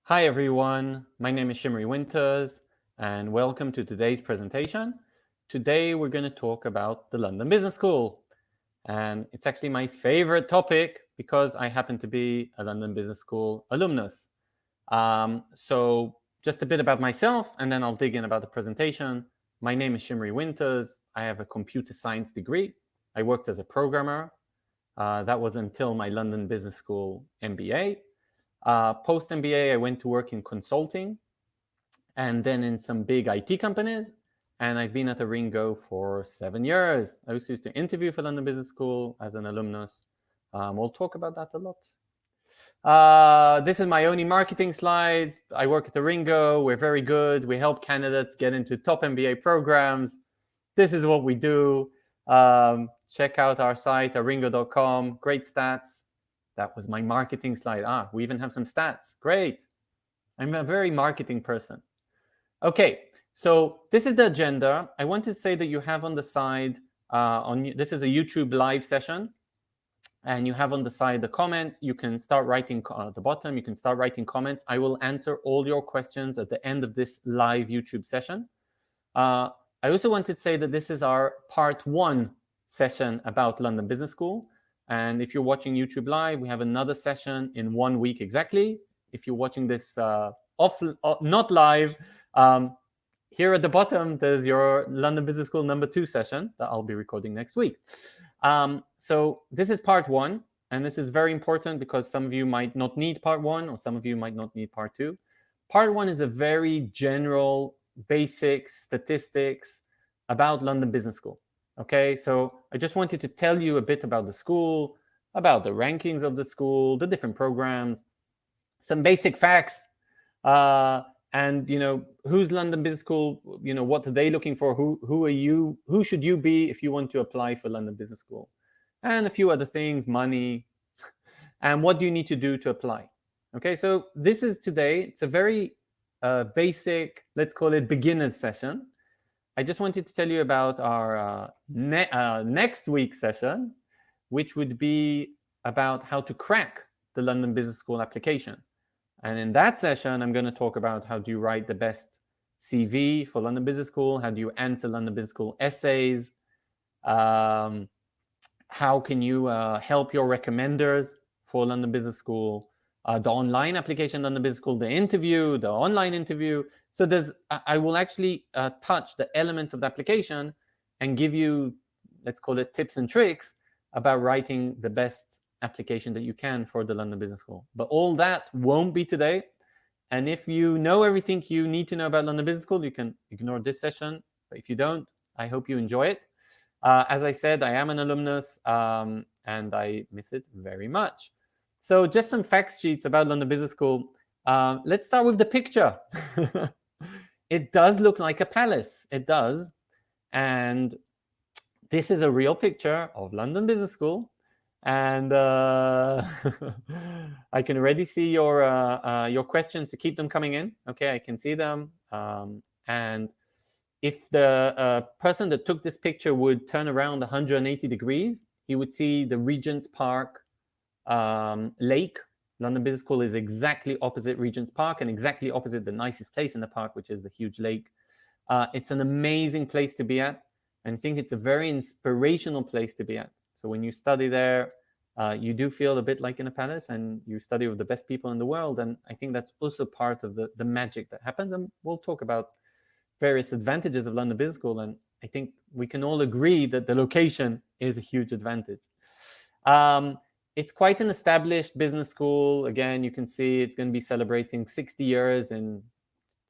Hi everyone, my name is Shimri Winters and welcome to today's presentation. Today we're going to talk about the London Business School, and it's actually my favorite topic because I happen to be a London Business School alumnus. So just a bit about myself and then I'll dig in about the presentation. My name is Shimri Winters. I have a computer science degree. I worked as a programmer. That was until my London Business School MBA. Post MBA, I went to work in consulting and then in some big IT companies. And I've been at ARINGO for 7 years. I also used to interview for London Business School as an alumnus. We'll talk about that a lot. This is my only marketing slide. I work at ARINGO. We're very good. We help candidates get into top MBA programs. This is what we do. Check out our site, aringo.com. Great stats. That was my marketing slide. We even have some stats. Great. I'm a very marketing person. Okay, so this is the agenda. I want to say that you have on the side, this is a YouTube live session, and you have on the side the comments. You can start writing at the bottom. You can start writing comments. I will answer all your questions at the end of this live YouTube session. I also wanted to say that this is our part 1 session about London Business School. And if you're watching YouTube live, we have another session in 1 week exactly. If you're watching this not live, here at the bottom, there's your London Business School number 2 session that I'll be recording next week. So this is part 1, and this is very important because some of you might not need part 1 or some of you might not need part 2. Part 1 is a very general, basic statistics about London Business School. Okay, so I just wanted to tell you a bit about the school, about the rankings of the school, the different programs, some basic facts, and who's London Business School, what are they looking for, who are you, who should you be if you want to apply for London Business School, and a few other things, money, and what do you need to do to apply. Okay, so this is today. It's a very basic, let's call it beginner's session. I just wanted to tell you about our next week's session, which would be about how to crack the London Business School application. And in that session, I'm going to talk about how do you write the best CV for London Business School, how do you answer London Business School essays, how can you help your recommenders for London Business School, the online application London Business School, the interview, the online interview. So I will actually touch the elements of the application and give you, let's call it tips and tricks about writing the best application that you can for the London Business School. But all that won't be today. And if you know everything you need to know about London Business School, you can ignore this session. But if you don't, I hope you enjoy it. As I said, I am an alumnus and I miss it very much. So just some fact sheets about London Business School. Let's start with the picture. It does look like a palace. It does. And this is a real picture of London Business School. And I can already see your questions, to keep them coming in. Okay, I can see them. And if the person that took this picture would turn around 180 degrees, he would see the Regent's Park lake. London Business School is exactly opposite Regent's Park and exactly opposite the nicest place in the park, which is the huge lake. It's an amazing place to be at. And I think it's a very inspirational place to be at. So when you study there, you do feel a bit like in a palace, and you study with the best people in the world. And I think that's also part of the magic that happens. And we'll talk about various advantages of London Business School. And I think we can all agree that the location is a huge advantage. It's quite an established business school. Again, you can see it's going to be celebrating 60 years in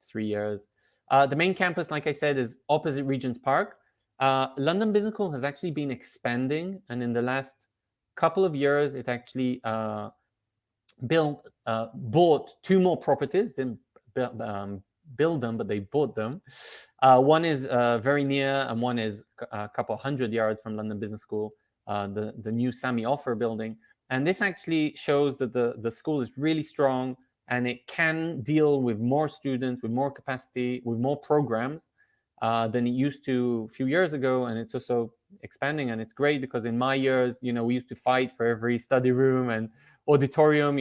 3 years. The main campus, like I said, is opposite Regent's Park. London Business School has actually been expanding, and in the last couple of years, it actually bought 2 more properties. Didn't build them, but they bought them. One is very near, and one is a couple hundred yards from London Business School, the new Sami Offer building. And this actually shows that the school is really strong, and it can deal with more students, with more capacity, with more programs than it used to a few years ago. And it's also expanding, and it's great because in my years, we used to fight for every study room and auditorium,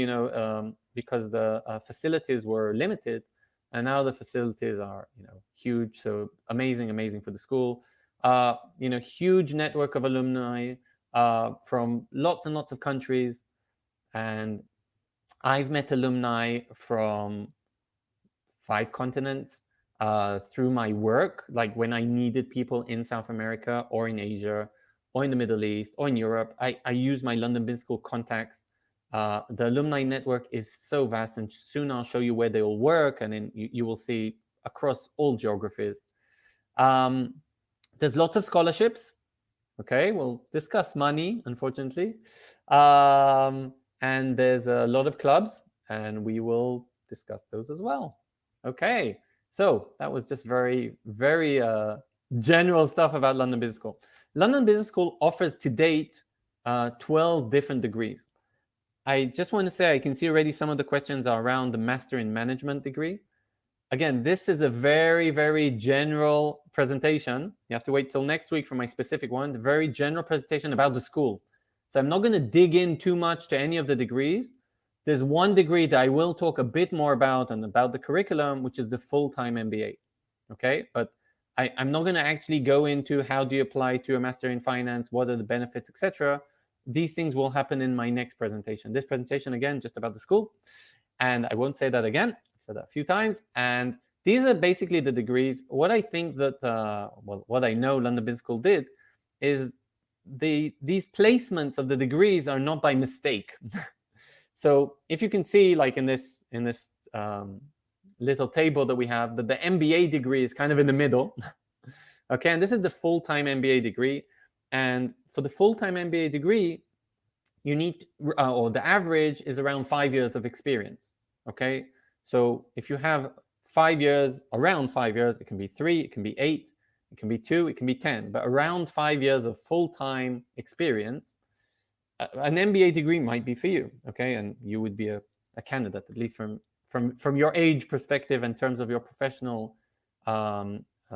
because the facilities were limited, and now the facilities are, huge. So amazing for the school. Huge network of alumni from lots and lots of countries, and I've met alumni from 5 continents through my work, like when I needed people in South America or in Asia or in the Middle East or in Europe. I use my London Business School contacts. The alumni network is so vast, and soon I'll show you where they all work, and then you will see across all geographies. There's lots of scholarships. Okay, we'll discuss money, unfortunately. And there's a lot of clubs, and we will discuss those as well. Okay, so that was just very, very general stuff about London Business School. London Business School offers to date 12 different degrees. I just want to say, I can see already some of the questions are around the Master in Management degree. Again, this is a very, very general presentation. You have to wait till next week for my specific one. A very general presentation about the school. So I'm not going to dig in too much to any of the degrees. There's one degree that I will talk a bit more about, and about the curriculum, which is the full-time MBA. Okay, but I'm not going to actually go into how do you apply to a Master in Finance, what are the benefits, etc. These things will happen in my next presentation. This presentation, again, just about the school. And I won't say that again. I've said that a few times. And these are basically the degrees. What I think that, what I know London Business School did is these placements of the degrees are not by mistake. So if you can see, like in this little table that we have, that the MBA degree is kind of in the middle. Okay, and this is the full-time MBA degree. And for the full-time MBA degree, you need, or the average is around 5 years of experience. Okay, so if you have 5 years, around 5 years, it can be 3, it can be 8, it can be 2, it can be 10, but around 5 years of full-time experience, an MBA degree might be for you. Okay, and you would be a candidate, at least from your age perspective, in terms of your professional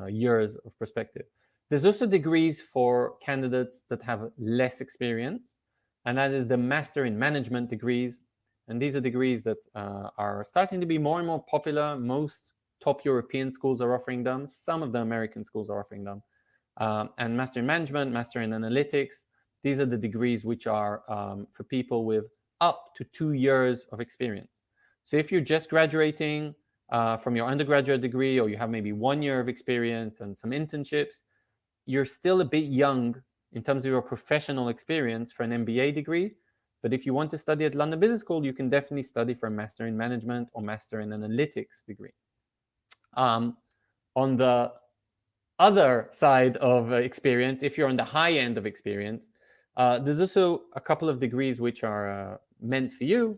years of perspective. There's also degrees for candidates that have less experience, and that is the Master in Management degrees. And these are degrees that are starting to be more and more popular. Most top European schools are offering them. Some of the American schools are offering them. And Master in Management, Master in Analytics, these are the degrees which are for people with up to 2 years of experience. So if you're just graduating from your undergraduate degree, or you have maybe 1 year of experience and some internships, you're still a bit young in terms of your professional experience for an MBA degree. But if you want to study at London Business School, you can definitely study for a Master in Management or Master in Analytics degree. On the other side of experience, if you're on the high end of experience, there's also a couple of degrees which are meant for you,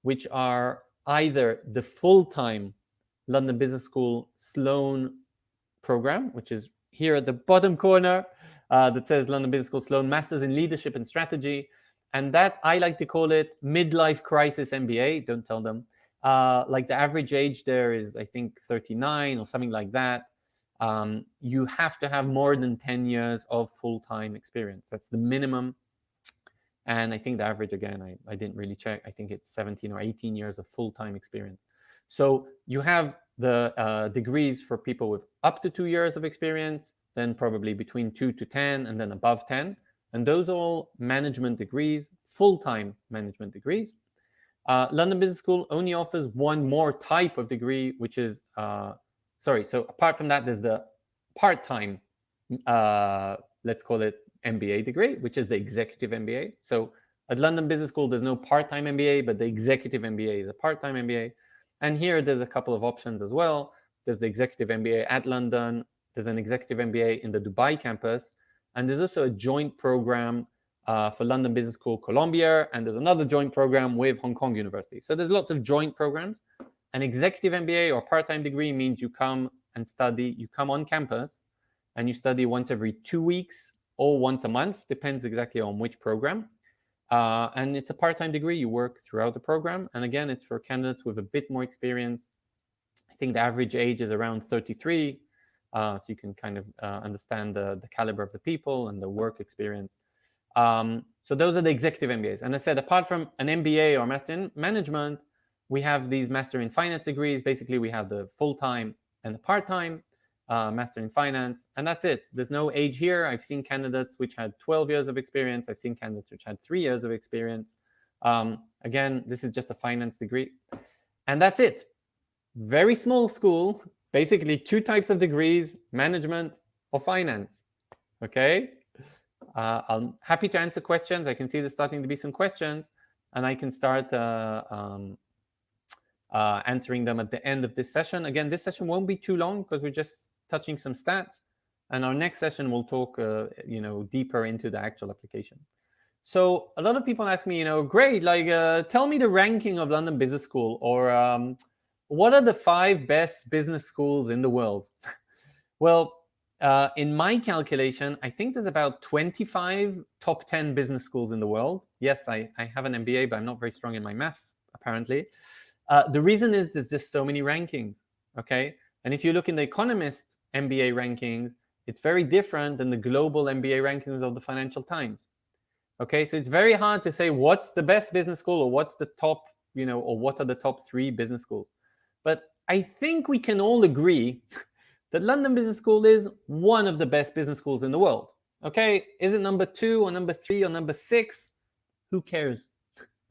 which are either the full-time London Business School Sloan program, which is here at the bottom corner, that says London Business School Sloan Masters in Leadership and Strategy. And that, I like to call it midlife crisis MBA. Don't tell them. Like the average age there is, I think, 39 or something like that. You have to have more than 10 years of full-time experience. That's the minimum. And I think the average, again, I didn't really check. I think it's 17 or 18 years of full-time experience. So you have the degrees for people with up to 2 years of experience, then probably between 2 to 10, and then above 10. And those are all management degrees, full-time management degrees. London Business School only offers one more type of degree, which is, so apart from that, there's the part-time, let's call it MBA degree, which is the executive MBA. So at London Business School, there's no part-time MBA, but the executive MBA is a part-time MBA. And here there's a couple of options as well. There's the executive MBA at London. There's an executive MBA in the Dubai campus. And there's also a joint program for London Business School Columbia. And there's another joint program with Hong Kong University. So there's lots of joint programs. An executive MBA or part-time degree means you come and study, you come on campus and you study once every 2 weeks or once a month, depends exactly on which program. And it's a part-time degree. You work throughout the program. And again, it's for candidates with a bit more experience. I think the average age is around 33. so you can kind of understand the caliber of the people and the work experience. So those are the executive MBAs. And I said, apart from an MBA or Master in Management, we have these Master in Finance degrees. Basically, we have the full-time and the part-time Master in Finance, and that's it. There's no age here. I've seen candidates which had 12 years of experience. I've seen candidates which had 3 years of experience. Again, this is just a finance degree. And that's it. Very small school, basically 2 types of degrees, management or finance. Okay? I'm happy to answer questions. I can see there's starting to be some questions, and I can start answering them at the end of this session. Again, this session won't be too long because we're just touching some stats, and our next session will talk deeper into the actual application. So a lot of people ask me, great, like tell me the ranking of London Business School, or what are the 5 best business schools in the world? Well, in my calculation, I think there's about 25 top 10 business schools in the world. Yes, I have an MBA, but I'm not very strong in my maths, apparently. The reason is there's just so many rankings, okay? And if you look in the Economist MBA rankings, it's very different than the global MBA rankings of the Financial Times, okay? So it's very hard to say what's the best business school, or what's the top, or what are the top 3 business schools. But I think we can all agree that London Business School is one of the best business schools in the world. Okay, is it number 2 or number 3 or number 6? Who cares?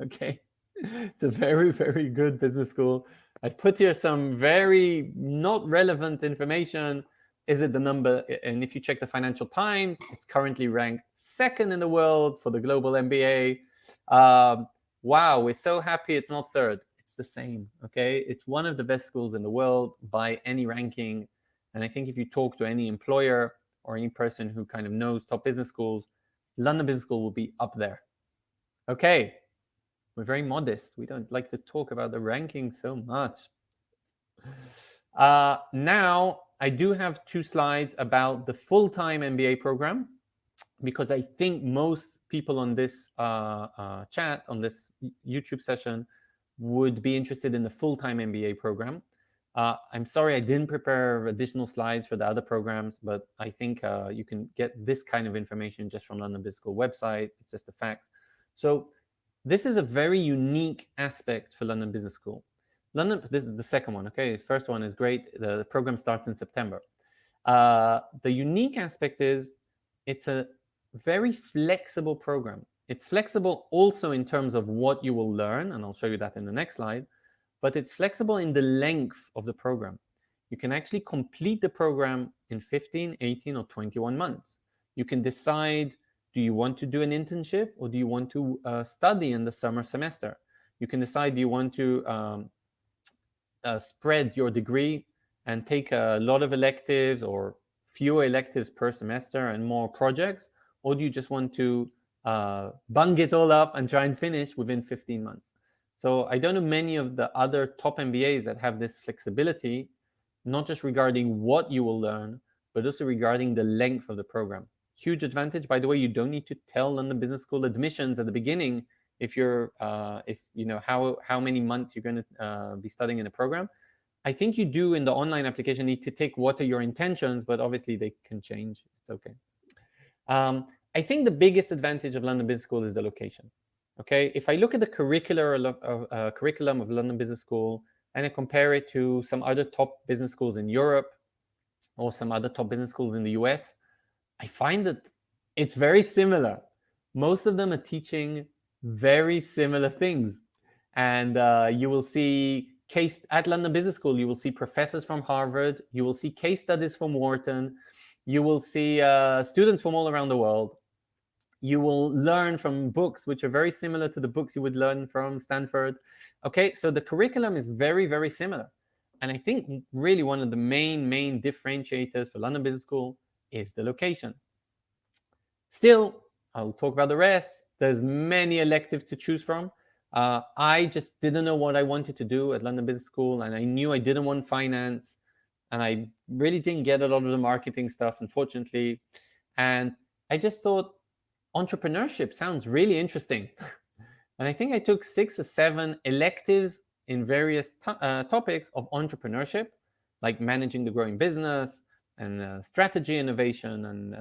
Okay, it's a very, very good business school. I've put here some very not relevant information. Is it the number? And if you check the Financial Times, it's currently ranked 2nd in the world for the global MBA. Wow, we're so happy it's not 3rd. It's the same. Okay, it's one of the best schools in the world by any ranking. And I think if you talk to any employer or any person who kind of knows top business schools, London Business School will be up there. Okay, we're very modest. We don't like to talk about the ranking so much. Now, I do have 2 slides about the full-time MBA program, because I think most people on this chat, on this YouTube session, would be interested in the full-time MBA program. I'm sorry I didn't prepare additional slides for the other programs, but I think you can get this kind of information just from London Business School website. It's just the facts. So this is a very unique aspect for London Business School. This is the second one, okay? The first one is great. The program starts in September. The unique aspect is it's a very flexible program. It's flexible also in terms of what you will learn, and I'll show you that in the next slide. But it's flexible in the length of the program. You can actually complete the program in 15, 18, or 21 months. You can decide, do you want to do an internship, or do you want to study in the summer semester? You can decide, do you want to spread your degree and take a lot of electives or fewer electives per semester and more projects, or do you just want to bung it all up and try and finish within 15 months? So I don't know many of the other top MBAs that have this flexibility, not just regarding what you will learn, but also regarding the length of the program. Huge advantage. By the way, you don't need to tell London Business School admissions at the beginning if you're, how many months you're going to be studying in a program. I think you do in the online application need to take what are your intentions, but obviously they can change. It's okay. I think the biggest advantage of London Business School is the location. Okay, if I look at the curriculum of London Business School and I compare it to some other top business schools in Europe or some other top business schools in the US, I find that it's very similar. Most of them are teaching very similar things. And you will see at London Business School, you will see professors from Harvard, you will see case studies from Wharton, you will see students from all around the world. You will learn from books which are very similar to the books you would learn from Stanford. Okay, so the curriculum is very, very similar. And I think really one of the main differentiators for London Business School is the location. Still, I'll talk about the rest. There's many electives to choose from. I just didn't know what I wanted to do at London Business School, and I knew I didn't want finance, and I really didn't get a lot of the marketing stuff, unfortunately. And I just thought, entrepreneurship sounds really interesting. And I think I took 6 or 7 electives in various topics of entrepreneurship, like managing the growing business, and strategy innovation. And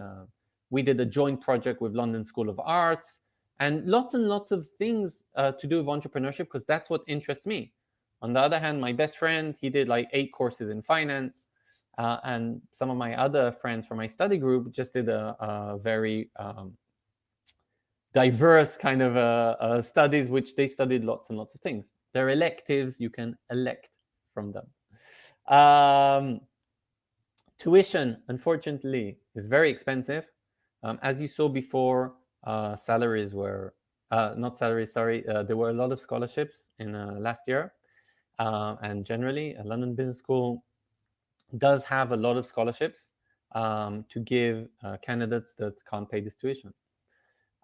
we did a joint project with London School of Arts, and lots of things to do with entrepreneurship, because that's what interests me. On the other hand, my best friend, he did like 8 courses in finance. And some of my other friends from my study group just did a very diverse kind of studies, which they studied lots and lots of things. They're electives, you can elect from them. Tuition, unfortunately, is very expensive. As you saw before, salaries were, not salaries, sorry, there were a lot of scholarships in last year. And generally, a London Business School does have a lot of scholarships to give candidates that can't pay this tuition.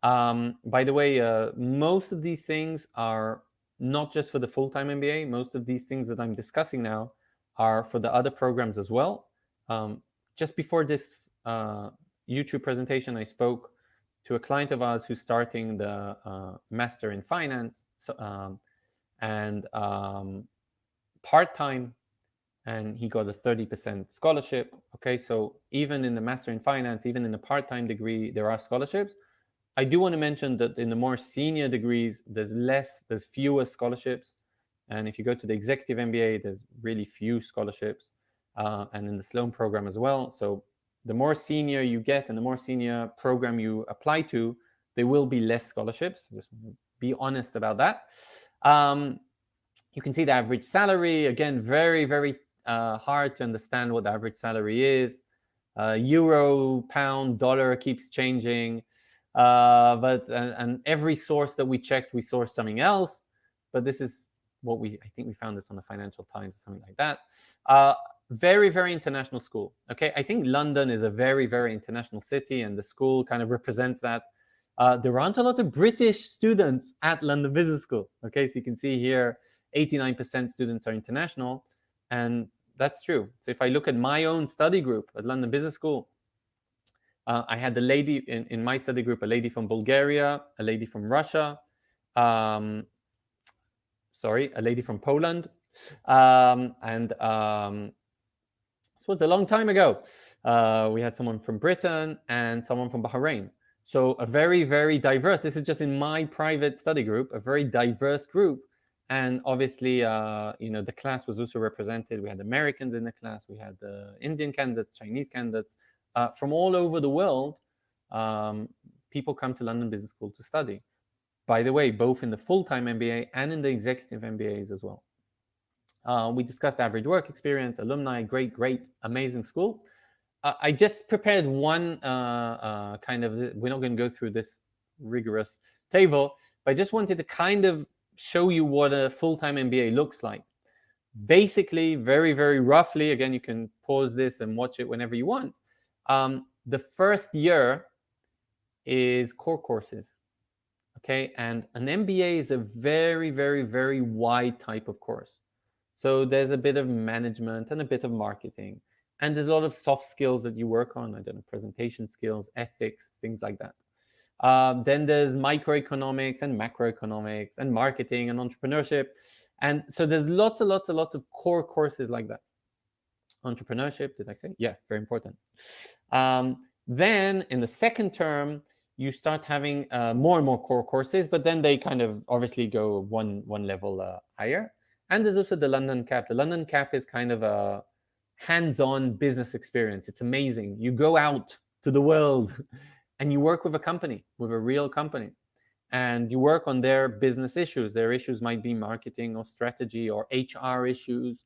By the way, most of these things are not just for the full-time MBA. Most of these things that I'm discussing now are for the other programs as well. Just before this YouTube presentation, I spoke to a client of ours who's starting the Master in Finance and part-time, and he got a 30% scholarship. Okay, so even in the Master in Finance, even in the part-time degree, there are scholarships. I do want to mention that in the more senior degrees, there's fewer scholarships. And if you go to the executive MBA, there's really few scholarships, and in the Sloan program as well. So the more senior you get and the more senior program you apply to, there will be less scholarships. Just be honest about that. You can see the average salary. Again, very, very hard to understand what the average salary is. Euro, pound, dollar keeps changing. But every source that we checked, we sourced something else. But this is what I think we found this on the Financial Times or something like that. Very, very international school. Okay, I think London is a very, very international city, and the school kind of represents that. There aren't a lot of British students at London Business School. Okay, so you can see here, 89% students are international, and that's true. So if I look at my own study group at London Business School, I had a lady in my study group, a lady from Bulgaria, a lady from Russia, a lady from Poland, and this was a long time ago. We had someone from Britain and someone from Bahrain. So a very, very diverse, this is just in my private study group, a very diverse group. And obviously, the class was also represented. We had Americans in the class. We had Indian candidates, Chinese candidates. From all over the world, people come to London Business School to study. By the way, both in the full-time MBA and in the executive MBAs as well. We discussed average work experience, alumni, great, amazing school. I just prepared one kind of, we're not going to go through this rigorous table, but I just wanted to kind of show you what a full-time MBA looks like. Basically, very, very roughly, again, you can pause this and watch it whenever you want. The first year is core courses, okay? And an MBA is a very, very, very wide type of course. So there's a bit of management and a bit of marketing. And there's a lot of soft skills that you work on, I don't know, presentation skills, ethics, things like that. Then there's microeconomics and macroeconomics and marketing and entrepreneurship. And so there's lots and lots of core courses like that. Entrepreneurship, did I say? Yeah, very important. Then in the second term, you start having more and more core courses, but then they kind of obviously go one level higher. And there's also the London CAP. The London CAP is kind of a hands-on business experience. It's amazing. You go out to the world and you work with a company, with a real company, and you work on their business issues. Their issues might be marketing or strategy or HR issues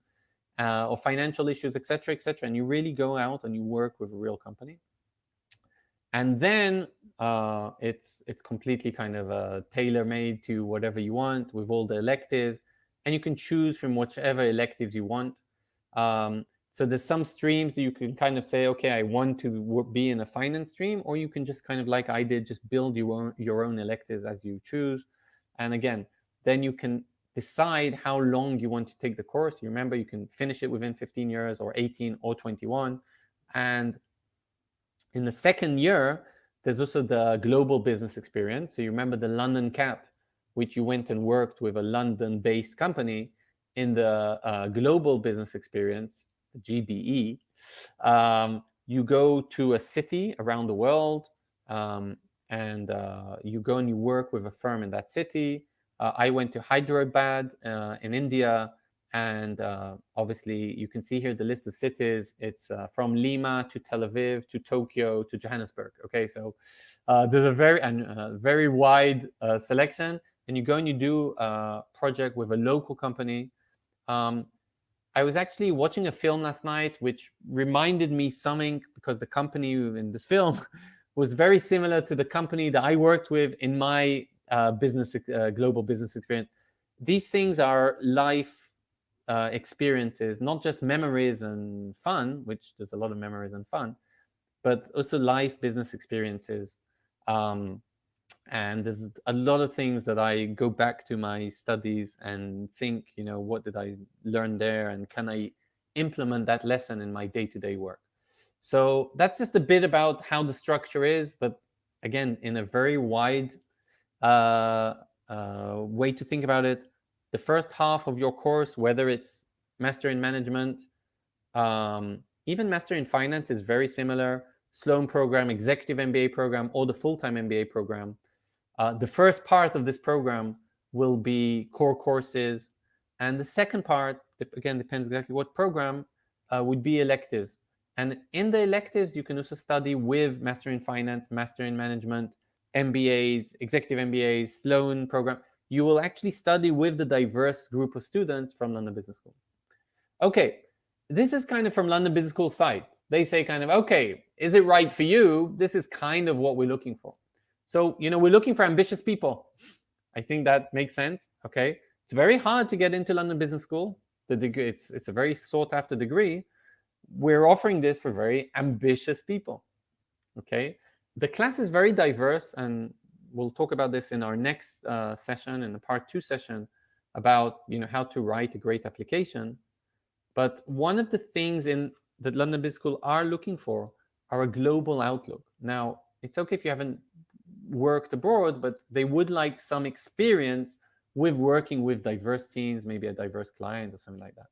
or financial issues, etc., etc. And you really go out and you work with a real company. And then it's completely kind of tailor-made to whatever you want with all the electives, and you can choose from whichever electives you want. So there's some streams that you can kind of say, okay, I want to be in a finance stream, or you can just kind of, like I did, just build your own electives as you choose. And again, then you can decide how long you want to take the course. You remember, you can finish it within 15 years or 18 or 21. And in the second year, there's also the global business experience. So you remember the London CAP, which you went and worked with a London-based company. In the global business experience, the GBE, you go to a city around the world, and you go and you work with a firm in that city. I went to Hyderabad in India, and obviously you can see here the list of cities. It's from Lima to Tel Aviv to Tokyo to Johannesburg. Okay, so there's a very wide selection, and you go and you do a project with a local company. I was actually watching a film last night which reminded me something, because the company in this film was very similar to the company that I worked with in my global business experience. These things are life experiences, not just memories and fun, which there's a lot of memories and fun, but also life business experiences. And there's a lot of things that I go back to my studies and think, what did I learn there, and can I implement that lesson in my day-to-day work? So that's just a bit about how the structure is, but again, in a very wide way to think about it. The first half of your course, whether it's Master in Management, even Master in Finance, is very similar. Sloan program, Executive MBA program, or the full-time MBA program. The first part of this program will be core courses, and the second part, again, depends exactly what program, would be electives. And in the electives, you can also study with Master in Finance, Master in Management, MBAs, Executive MBAs, Sloan program. You will actually study with the diverse group of students from London Business School. Okay, this is kind of from London Business School side. They say kind of, okay, is it right for you? This is kind of what we're looking for. So, we're looking for ambitious people. I think that makes sense. Okay, it's very hard to get into London Business School. The degree, it's a very sought after degree. We're offering this for very ambitious people. Okay, the class is very diverse, and we'll talk about this in our next session, in the part 2 session, about how to write a great application. But one of the things that London Business School are looking for are a global outlook. Now, it's okay if you haven't worked abroad, but they would like some experience with working with diverse teams, maybe a diverse client or something like that.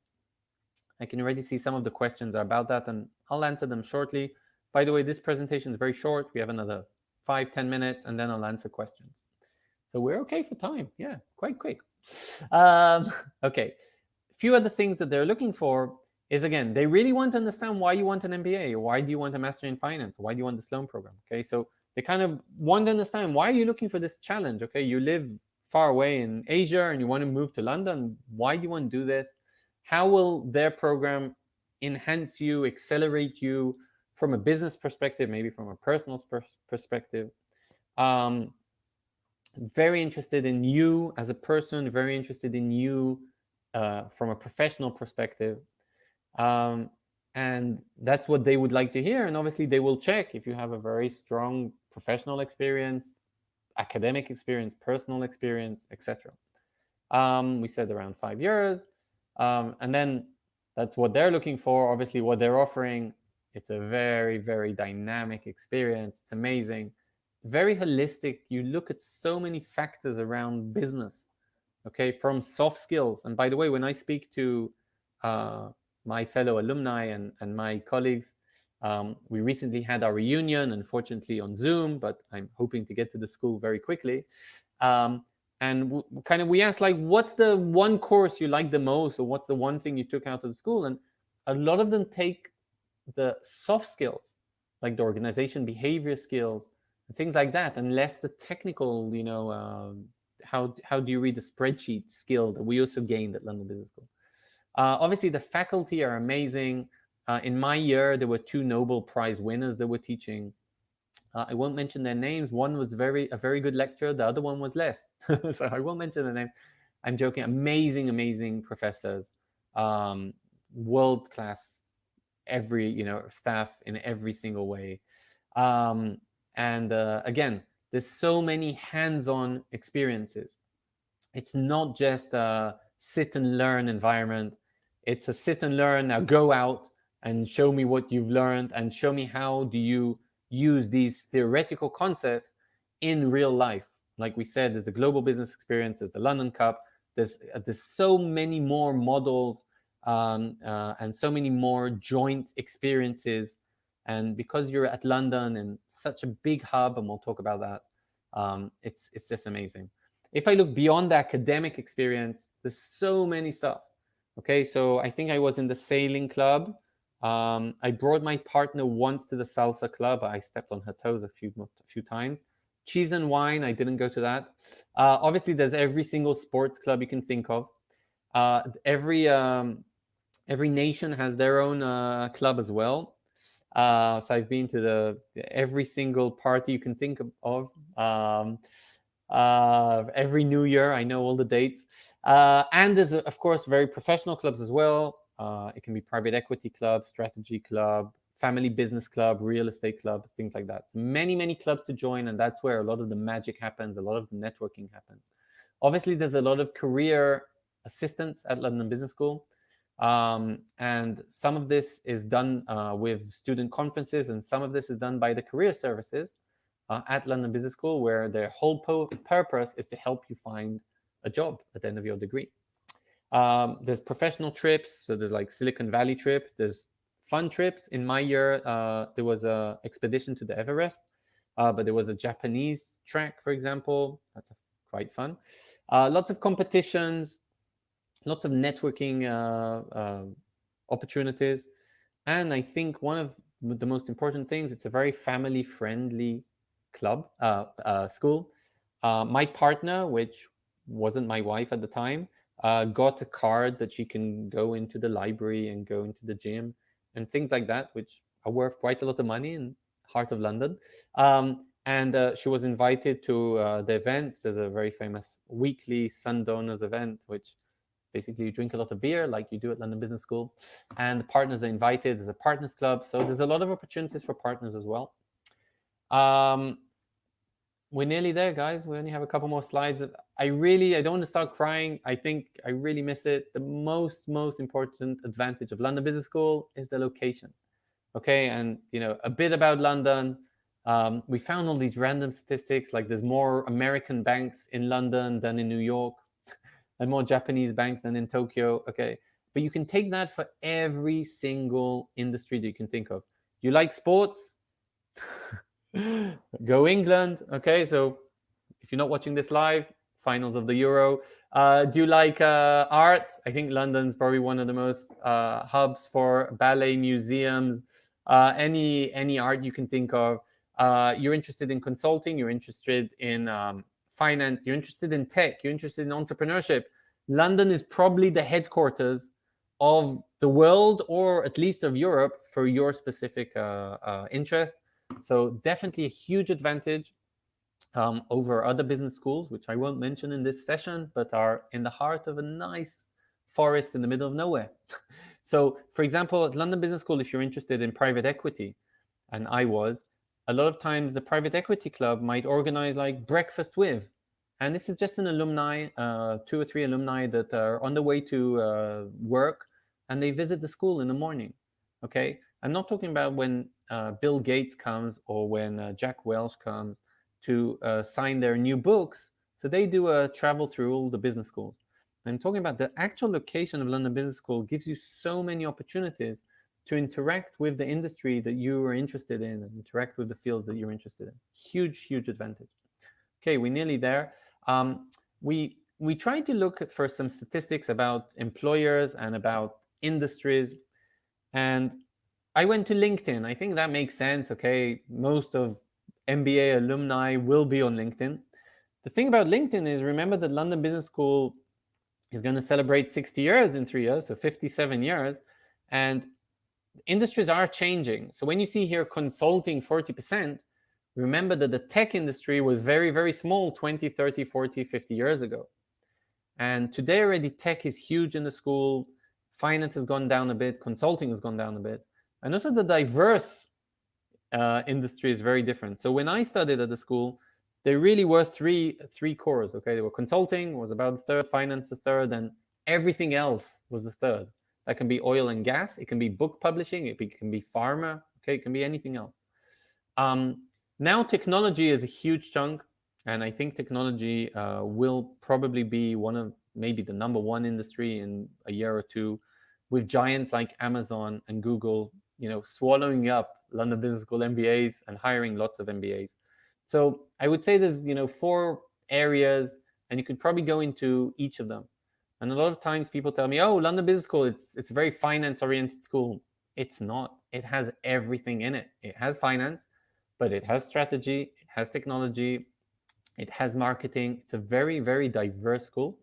I can already see some of the questions are about that, and I'll answer them shortly. By the way, this presentation is very short. We have another 5-10 minutes, and then I'll answer questions. So we're okay for time. Yeah, quite quick. Okay. A few other things that they're looking for is, again, they really want to understand why you want an MBA. Why do you want a Master in Finance? Why do you want the Sloan program? Okay, so they kind of want to understand, why are you looking for this challenge? Okay, you live far away in Asia and you want to move to London. Why do you want to do this? How will their program enhance you, accelerate you from a business perspective, maybe from a personal perspective? Very interested in you as a person, very interested in you from a professional perspective. And that's what they would like to hear. And obviously they will check if you have a very strong professional experience, academic experience, personal experience, etc. We said around 5 years. And then that's what they're looking for. Obviously what they're offering, it's a very, very dynamic experience. It's amazing. Very holistic. You look at so many factors around business, okay, from soft skills. And by the way, when I speak to my fellow alumni and my colleagues, we recently had our reunion, unfortunately on Zoom, but I'm hoping to get to the school very quickly. And we asked, like, what's the one course you like the most, or what's the one thing you took out of school? And a lot of them take the soft skills, like the organization behavior skills, and things like that, and less the technical, how do you read a spreadsheet skill that we also gained at London Business School. Obviously, the faculty are amazing. In my year, there were 2 Nobel Prize winners that were teaching. I won't mention their names. One was a very good lecturer. The other one was less. So I won't mention the name. I'm joking. Amazing, amazing professors. World-class, staff in every single way. And again, there's so many hands-on experiences. It's not just a sit and learn environment. It's a sit and learn, now go out and show me what you've learned, and show me how do you use these theoretical concepts in real life. Like we said, there's a global business experience, there's the London Cup, there's so many more models and so many more joint experiences And because you're at London and such a big hub, and we'll talk about that, it's just amazing. If I look beyond the academic experience, there's so many stuff. Okay, so I think I was in the sailing club. I brought my partner once to the salsa club. I stepped on her toes a few times. Cheese and wine, I didn't go to that. Obviously, there's every single sports club you can think of. Every nation has their own club as well. So I've been to every single party you can think of. Every New Year, I know all the dates. And there's, of course, very professional clubs as well. It can be private equity club, strategy club, family business club, real estate club, things like that. Many, many clubs to join, and that's where a lot of the magic happens, a lot of the networking happens. Obviously, there's a lot of career assistance at London Business School. And some of this is done with student conferences, and some of this is done by the career services at London Business School, where their whole purpose is to help you find a job at the end of your degree. There's professional trips, so there's like Silicon Valley trip. There's fun trips. In my year, there was an expedition to the Everest, but there was a Japanese track, for example. That's quite fun. Lots of competitions, lots of networking opportunities. And I think one of the most important things, it's a very family-friendly school. My partner, which wasn't my wife at the time, got a card that she can go into the library and go into the gym and things like that, which are worth quite a lot of money in heart of London. And she was invited to the event. There's a very famous weekly Sun Donors event, which basically you drink a lot of beer like you do at London Business School. And the partners are invited. There's a partners club. So there's a lot of opportunities for partners as well. We're nearly there, guys. We only have a couple more slides. I don't want to start crying. I think I really miss it. The most important advantage of London Business School is the location. Okay, and a bit about London. We found all these random statistics, like there's more American banks in London than in New York, and more Japanese banks than in Tokyo. Okay, but you can take that for every single industry that you can think of. You like sports? Go England. Okay, so if you're not watching this live, finals of the Euro. Do you like art? I think London's probably one of the most hubs for ballet museums, any art you can think of. You're interested in consulting, you're interested in finance, you're interested in tech, you're interested in entrepreneurship. London is probably the headquarters of the world, or at least of Europe, for your specific interest. So definitely a huge advantage over other business schools, which I won't mention in this session, but are in the heart of a nice forest in the middle of nowhere. So, for example, at London Business School, if you're interested in private equity, and I was, a lot of times the private equity club might organize like breakfast with. And this is just an alumni, 2 or 3 alumni that are on the way to work, and they visit the school in the morning. Okay, I'm not talking about when Bill Gates comes or when Jack Welch comes to sign their new books. So they do a travel through all the business schools. I'm talking about the actual location of London Business School gives you so many opportunities to interact with the industry that you are interested in and interact with the fields that you're interested in. Huge advantage. Okay, we're nearly there. We tried to look for some statistics about employers and about industries. And I went to LinkedIn. I think that makes sense. Okay, most of MBA alumni will be on LinkedIn. The thing about LinkedIn is, remember that London Business School is going to celebrate 60 years in 3 years, so 57 years. And industries are changing. So when you see here consulting 40%, remember that the tech industry was very, very small 20, 30, 40, 50 years ago. And today already tech is huge in the school. Finance has gone down a bit. Consulting has gone down a bit. And also the diverse industry is very different. So when I studied at the school, there really were three cores. Okay, there were consulting was about a third, finance a third, and everything else was a third. That can be oil and gas. It can be book publishing. It can be pharma. Okay, it can be anything else. Now technology is a huge chunk, and I think technology will probably be one of maybe the number one industry in a year or two, with giants like Amazon and Google, swallowing up London Business School MBAs and hiring lots of MBAs. So I would say there's 4 areas, and you could probably go into each of them. And a lot of times people tell me, oh, London Business School, it's a very finance-oriented school. It's not. It has everything in it. It has finance, but it has strategy, it has technology, it has marketing. It's a very, very diverse school.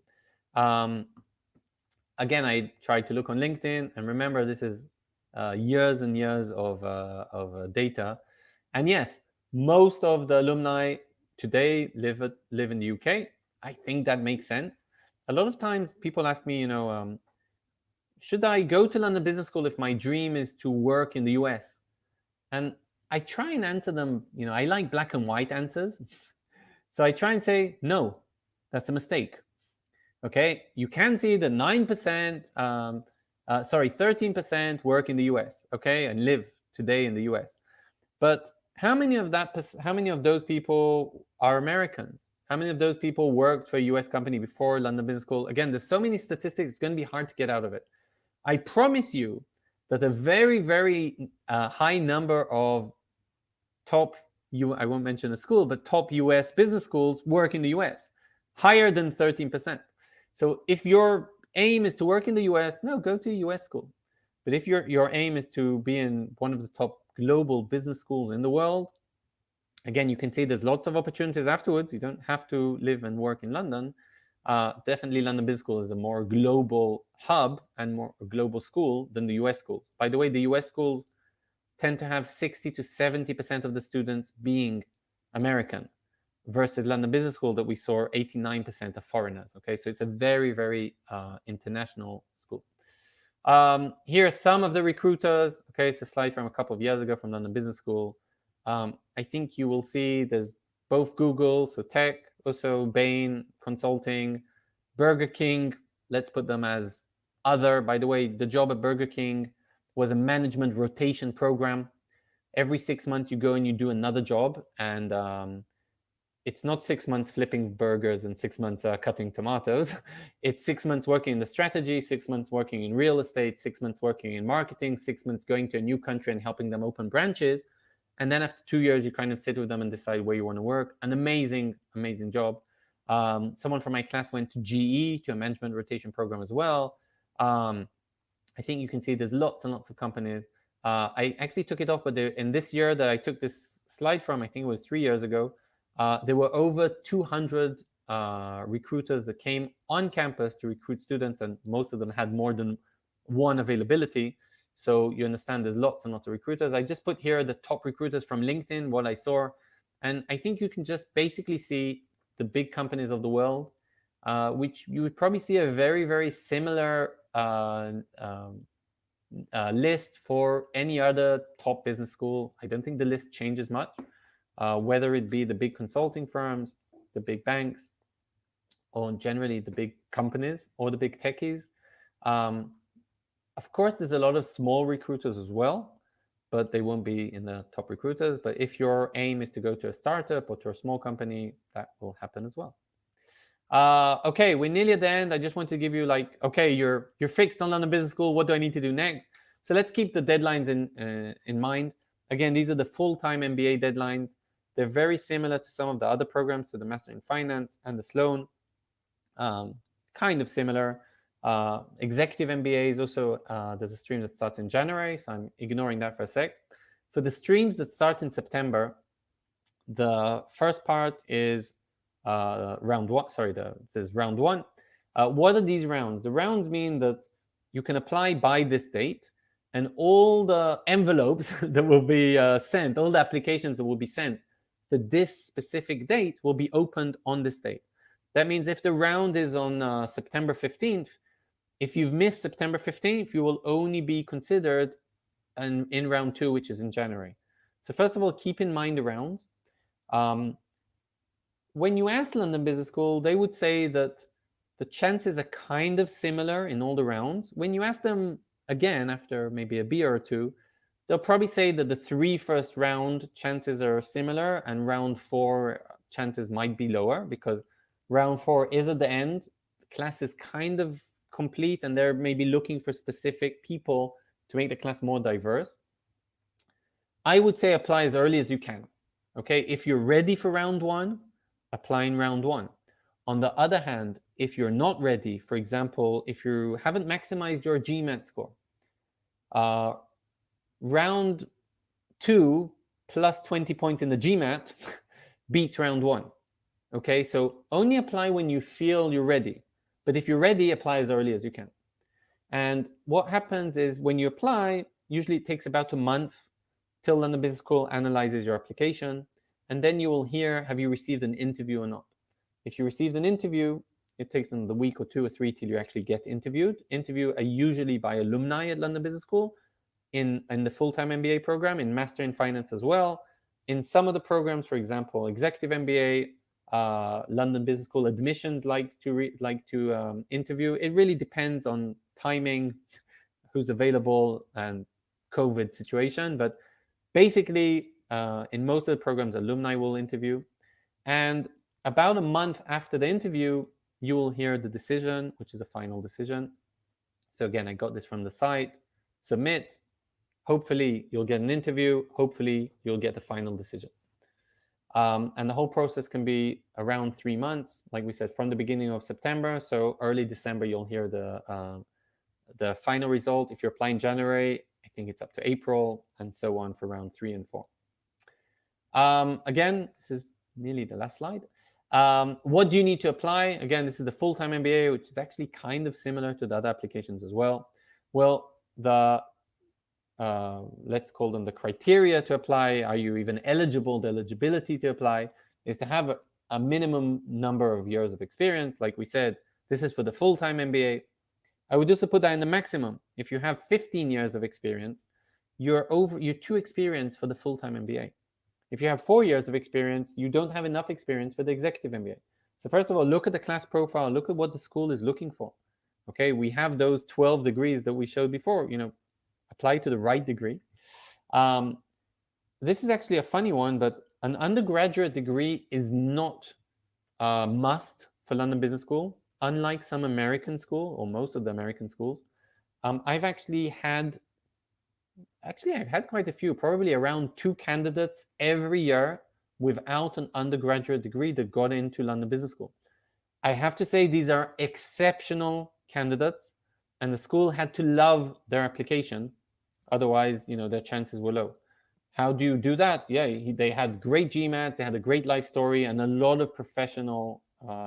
Again, I tried to look on LinkedIn, and remember, this is years and years of data. And yes, most of the alumni today live in the UK. I think that makes sense. A lot of times people ask me, should I go to London Business School if my dream is to work in the US? And I try and answer them, I like black and white answers. So I try and say, no, that's a mistake. Okay, you can see that 13% work in the US, okay, and live today in the US. But how many of those people are Americans? How many of those people worked for a US company before London Business School? Again, there's so many statistics, it's going to be hard to get out of it. I promise you that a very, very high number of top, I won't mention a school, but top US business schools work in the US, higher than 13%. So if your aim is to work in the US, no, go to a US school. But if your aim is to be in one of the top global business schools in the world, again, you can see there's lots of opportunities afterwards. You don't have to live and work in London. Definitely London Business School is a more global hub and more a global school than the US school. By the way, the US schools tend to have 60 to 70% of the students being American, versus London Business School that we saw 89% of foreigners. Okay, so it's a very, very international school. Here are some of the recruiters. Okay, it's a slide from a couple of years ago from London Business School. I think you will see there's both Google, so tech, also Bain, consulting, Burger King, let's put them as other. By the way, the job at Burger King was a management rotation program. Every 6 months you go and you do another job, and it's not 6 months flipping burgers and 6 months cutting tomatoes. It's 6 months working in the strategy, 6 months working in real estate, 6 months working in marketing, 6 months going to a new country and helping them open branches. And then after 2 years, you kind of sit with them and decide where you want to work. An amazing, amazing job. Someone from my class went to GE, to a management rotation program as well. I think you can see there's lots and lots of companies. I actually took it off, but in this year that I took this slide from, I think it was 3 years ago, there were over 200 recruiters that came on campus to recruit students, and most of them had more than one availability. So you understand there's lots and lots of recruiters. I just put here the top recruiters from LinkedIn, what I saw. And I think you can just basically see the big companies of the world, which you would probably see a very, very similar list for any other top business school. I don't think the list changes much, whether it be the big consulting firms, the big banks, or generally the big companies or the big techies. Of course, there's a lot of small recruiters as well, but they won't be in the top recruiters. But if your aim is to go to a startup or to a small company, that will happen as well. Okay, we're nearly at the end. I just want to give you okay, you're fixed on London Business School. What do I need to do next? So let's keep the deadlines in mind. Again, these are the full-time MBA deadlines. They're very similar to some of the other programs, so the Master in Finance and the Sloan, kind of similar. Executive MBA is also, there's a stream that starts in January, so I'm ignoring that for a sec. For the streams that start in September, the first part is round one. Sorry, this is round one. What are these rounds? The rounds mean that you can apply by this date, and all the envelopes that will be sent, all the applications that will be sent for this specific date will be opened on this date. That means if the round is on September 15th, if you've missed September 15th, you will only be considered in round 2, which is in January. So first of all, keep in mind the rounds. When you ask London Business School, they would say that the chances are kind of similar in all the rounds. When you ask them again after maybe a beer or two, they'll probably say that the 3 first round chances are similar, and round 4 chances might be lower, because round 4 is at the end. The class is kind of complete, and they're maybe looking for specific people to make the class more diverse. I would say apply as early as you can. Okay, if you're ready for round one, apply in round one. On the other hand, if you're not ready, for example, if you haven't maximized your GMAT score, round two plus 20 points in the GMAT beats round one. Okay, so only apply when you feel you're ready. But if you're ready, apply as early as you can. And what happens is when you apply, usually it takes about a month till London Business School analyzes your application. And then you will hear, have you received an interview or not? If you received an interview, it takes them the week or 2 or 3 till you actually get interviewed. Interview are usually by alumni at London Business School in the full-time MBA program, in Master in Finance as well. In some of the programs, for example, Executive MBA, London Business School admissions like to interview. It really depends on timing, who's available, and COVID situation. But basically, in most of the programs, alumni will interview. And about a month after the interview, you will hear the decision, which is a final decision. So again, I got this from the site. Submit. Hopefully, you'll get an interview. Hopefully, you'll get the final decision. And the whole process can be around 3 months, like we said, from the beginning of September. So early December, you'll hear the final result. If you're applying January, I think it's up to April, and so on for round 3 and 4. Again, this is nearly the last slide. What do you need to apply? Again, this is the full-time MBA, which is actually kind of similar to the other applications as well. Well, let's call them the criteria to apply. Are you even eligible? The eligibility to apply is to have a minimum number of years of experience. Like we said, this is for the full-time MBA. I would also put that in the maximum. If you have 15 years of experience, you're too experienced for the full-time MBA. If you have 4 years of experience, you don't have enough experience for the executive MBA. So first of all, look at the class profile, look at what the school is looking for. Okay, we have those 12 degrees that we showed before, apply to the right degree. This is actually a funny one, but an undergraduate degree is not a must for London Business School, unlike some American school or most of the American schools. I've had quite a few, probably around 2 candidates every year without an undergraduate degree that got into London Business School. I have to say these are exceptional candidates, and the school had to love their application. Otherwise, their chances were low. How do you do that? Yeah, they had great GMAT, they had a great life story, and a lot of professional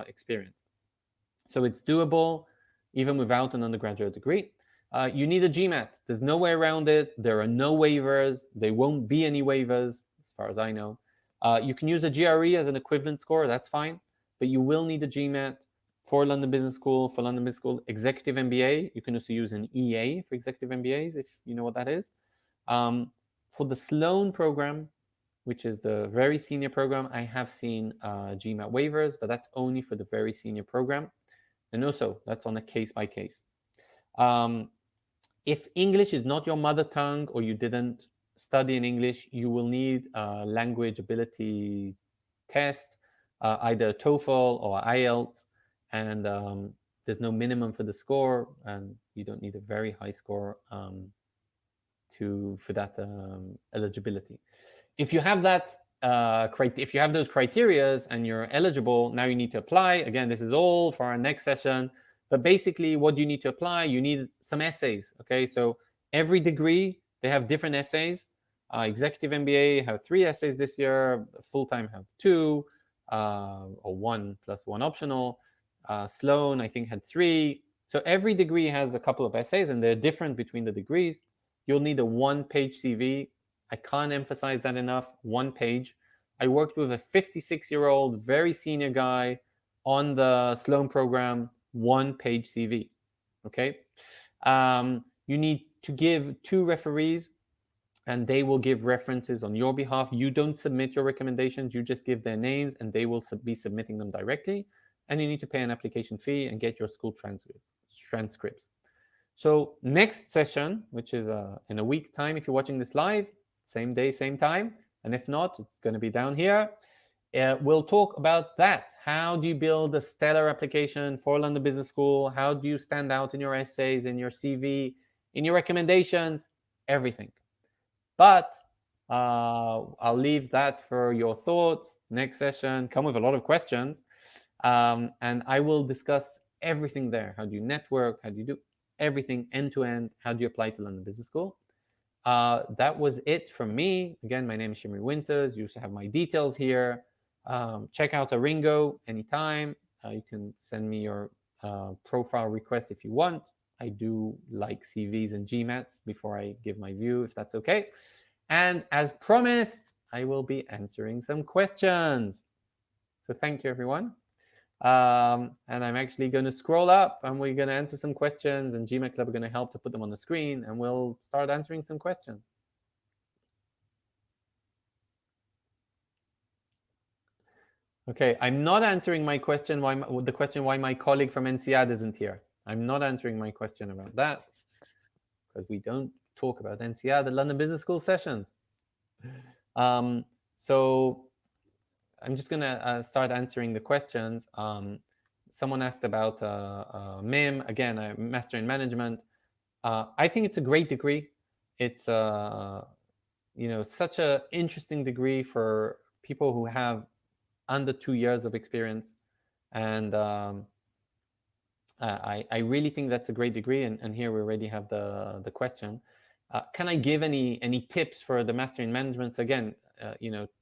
experience. So it's doable even without an undergraduate degree. You need a GMAT. There's no way around it. There are no waivers. There won't be any waivers, as far as I know. You can use a GRE as an equivalent score. That's fine. But you will need a GMAT for London Business School, for London Business School Executive MBA. You can also use an EA for Executive MBAs, if you know what that is. For the Sloan program, which is the very senior program, I have seen GMAT waivers, but that's only for the very senior program. And also, that's on a case by case. If English is not your mother tongue or you didn't study in English, you will need a language ability test, either TOEFL or IELTS, and there's no minimum for the score, and you don't need a very high score for that eligibility. If you have that, if you have those criterias and you're eligible, now you need to apply. Again, this is all for our next session. But basically, what do you need to apply? You need some essays, okay? So every degree, they have different essays. Executive MBA have 3 essays this year. Full-time have 2, or 1 plus 1 optional. Sloan, I think, had 3. So every degree has a couple of essays, and they're different between the degrees. You'll need a 1-page CV. I can't emphasize that enough, 1 page. I worked with a 56-year-old, very senior guy on the Sloan program, 1-page CV, okay? You need to give 2 referees, and they will give references on your behalf. You don't submit your recommendations, you just give their names, and they will be submitting them directly. And you need to pay an application fee and get your school transcripts. So next session, which is in a week's time, if you're watching this live, same day, same time, and if not, it's going to be down here. We'll talk about that. How do you build a stellar application for London Business School? How do you stand out in your essays, in your CV, in your recommendations, everything. But I'll leave that for your thoughts. Next session, come with a lot of questions. And I will discuss everything there. How do you network? How do you do everything end to end? How do you apply to London Business School? That was it from me. Again, my name is Shimri Winters. You also have my details here. Check out ARINGO anytime. You can send me your profile request if you want. I do like CVs and GMATs before I give my view, if that's okay. And as promised, I will be answering some questions. So thank you, everyone. And I'm actually going to scroll up and we're going to answer some questions, and GMAT Club are going to help to put them on the screen, and we'll start answering some questions. Okay, I'm not answering my question, the question why my colleague from NCAD isn't here. I'm not answering my question about that because we don't talk about NCAD at London Business School sessions. So I'm just going to start answering the questions. Someone asked about MIM, again, a Master in Management. I think it's a great degree. It's such an interesting degree for people who have under 2 years of experience, and I really think that's a great degree. And here we already have the question. Can I give any tips for the Master in Management? Again,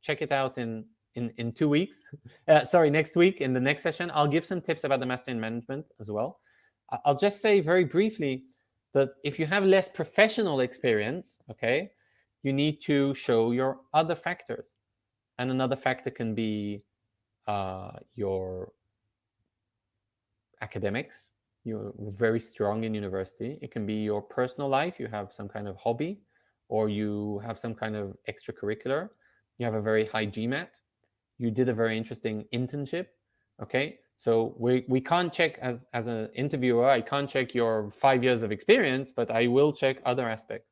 check it out in 2 weeks. Sorry, next week in the next session. I'll give some tips about the Master in Management as well. I'll just say very briefly that if you have less professional experience, okay, you need to show your other factors. And another factor can be your academics. You're very strong in university. It can be your personal life. You have some kind of hobby, or you have some kind of extracurricular. You have a very high GMAT. You did a very interesting internship. Okay, so we can't check as an interviewer. I can't check your 5 years of experience, but I will check other aspects.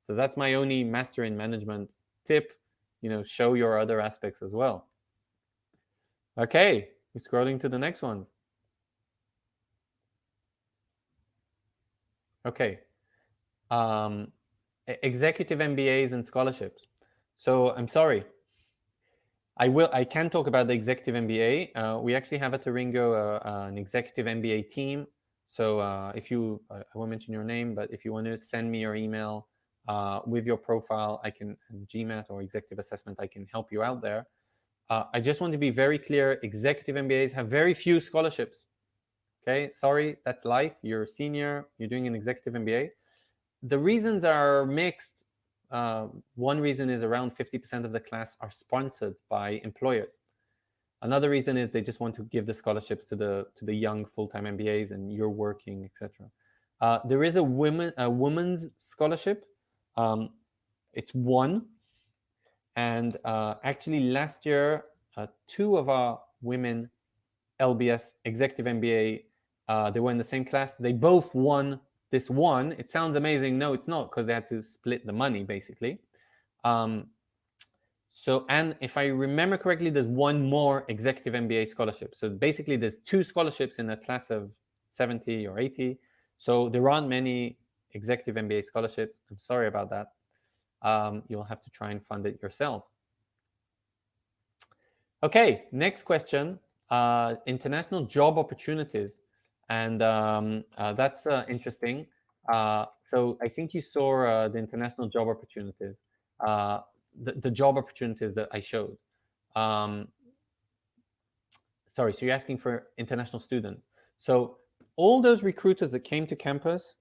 So that's my only Master in Management tip. Show your other aspects as well. Okay, we're scrolling to the next ones. Okay, executive MBAs and scholarships. So I'm sorry, I can talk about the executive MBA. We actually have at ARINGO an executive MBA team. So if you, I won't mention your name, but if you want to send me your email with your profile, I can, GMAT or executive assessment, I can help you out there. I just want to be very clear, executive MBAs have very few scholarships. Okay, sorry, that's life. You're a senior, you're doing an executive MBA. The reasons are mixed. One reason is around 50% of the class are sponsored by employers. Another reason is they just want to give the scholarships to the young full-time MBAs, and you're working, etc. There is a women's scholarship. It's one, and actually last year, 2 of our women LBS executive MBA, they were in the same class. They both won this one. It sounds amazing. No, it's not, because they had to split the money basically. So, and if I remember correctly, there's one more executive MBA scholarship. So basically there's 2 scholarships in a class of 70 or 80. So there aren't many executive MBA scholarships. I'm sorry about that. You'll have to try and fund it yourself. Okay, next question. International job opportunities. And that's interesting. So I think you saw the international job opportunities, the job opportunities that I showed. Sorry, so you're asking for international students. So all those recruiters that came to campus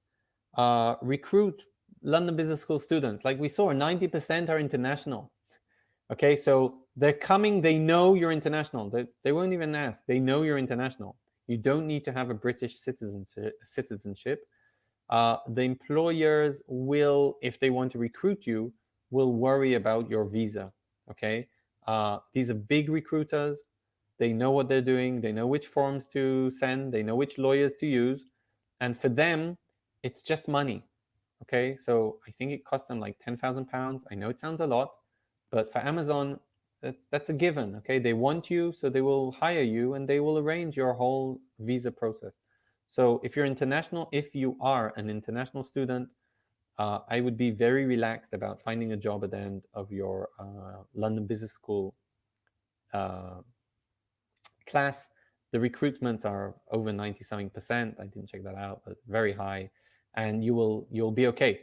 recruit London Business School students. Like we saw, 90% are international. Okay, so they're coming, they know you're international. They won't even ask. They know you're international. You don't need to have a British citizenship. The employers will, if they want to recruit you, will worry about your visa. Okay, these are big recruiters. They know what they're doing. They know which forms to send. They know which lawyers to use. And for them, it's just money. Okay, so I think it cost them like £10,000. I know it sounds a lot, but for Amazon, that's a given. Okay, they want you, so they will hire you, and they will arrange your whole visa process. So if you're international, if you are an international student, I would be very relaxed about finding a job at the end of your London Business School class. The recruitments are over 90-something%. I didn't check that out, but very high, and you'll be okay.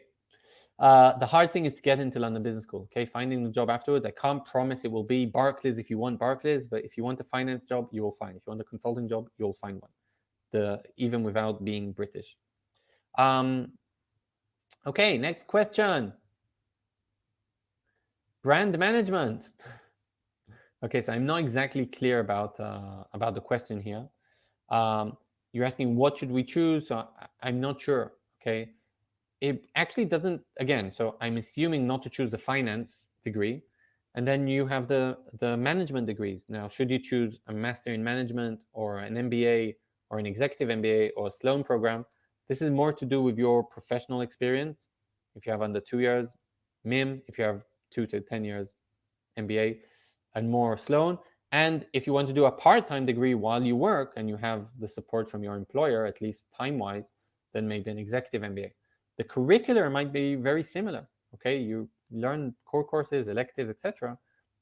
The hard thing is to get into London Business School. Okay, finding the job afterwards. I can't promise it will be Barclays if you want Barclays, but if you want a finance job, you will find. If you want a consulting job, you'll find one. Even without being British. Okay, next question. Brand management. Okay, so I'm not exactly clear about the question here. You're asking what should we choose? So I'm not sure. Okay, it actually doesn't. Again, so I'm assuming not to choose the finance degree, and then you have the management degrees. Now, should you choose a master in management or an MBA or an executive MBA or a Sloan program? This is more to do with your professional experience. If you have under 2 years MIM, if you have 2 to 10 years MBA, and more Sloan. And if you want to do a part-time degree while you work and you have the support from your employer, at least time-wise, then maybe an executive MBA. The curricular might be very similar. Okay, you learn core courses, electives, etc.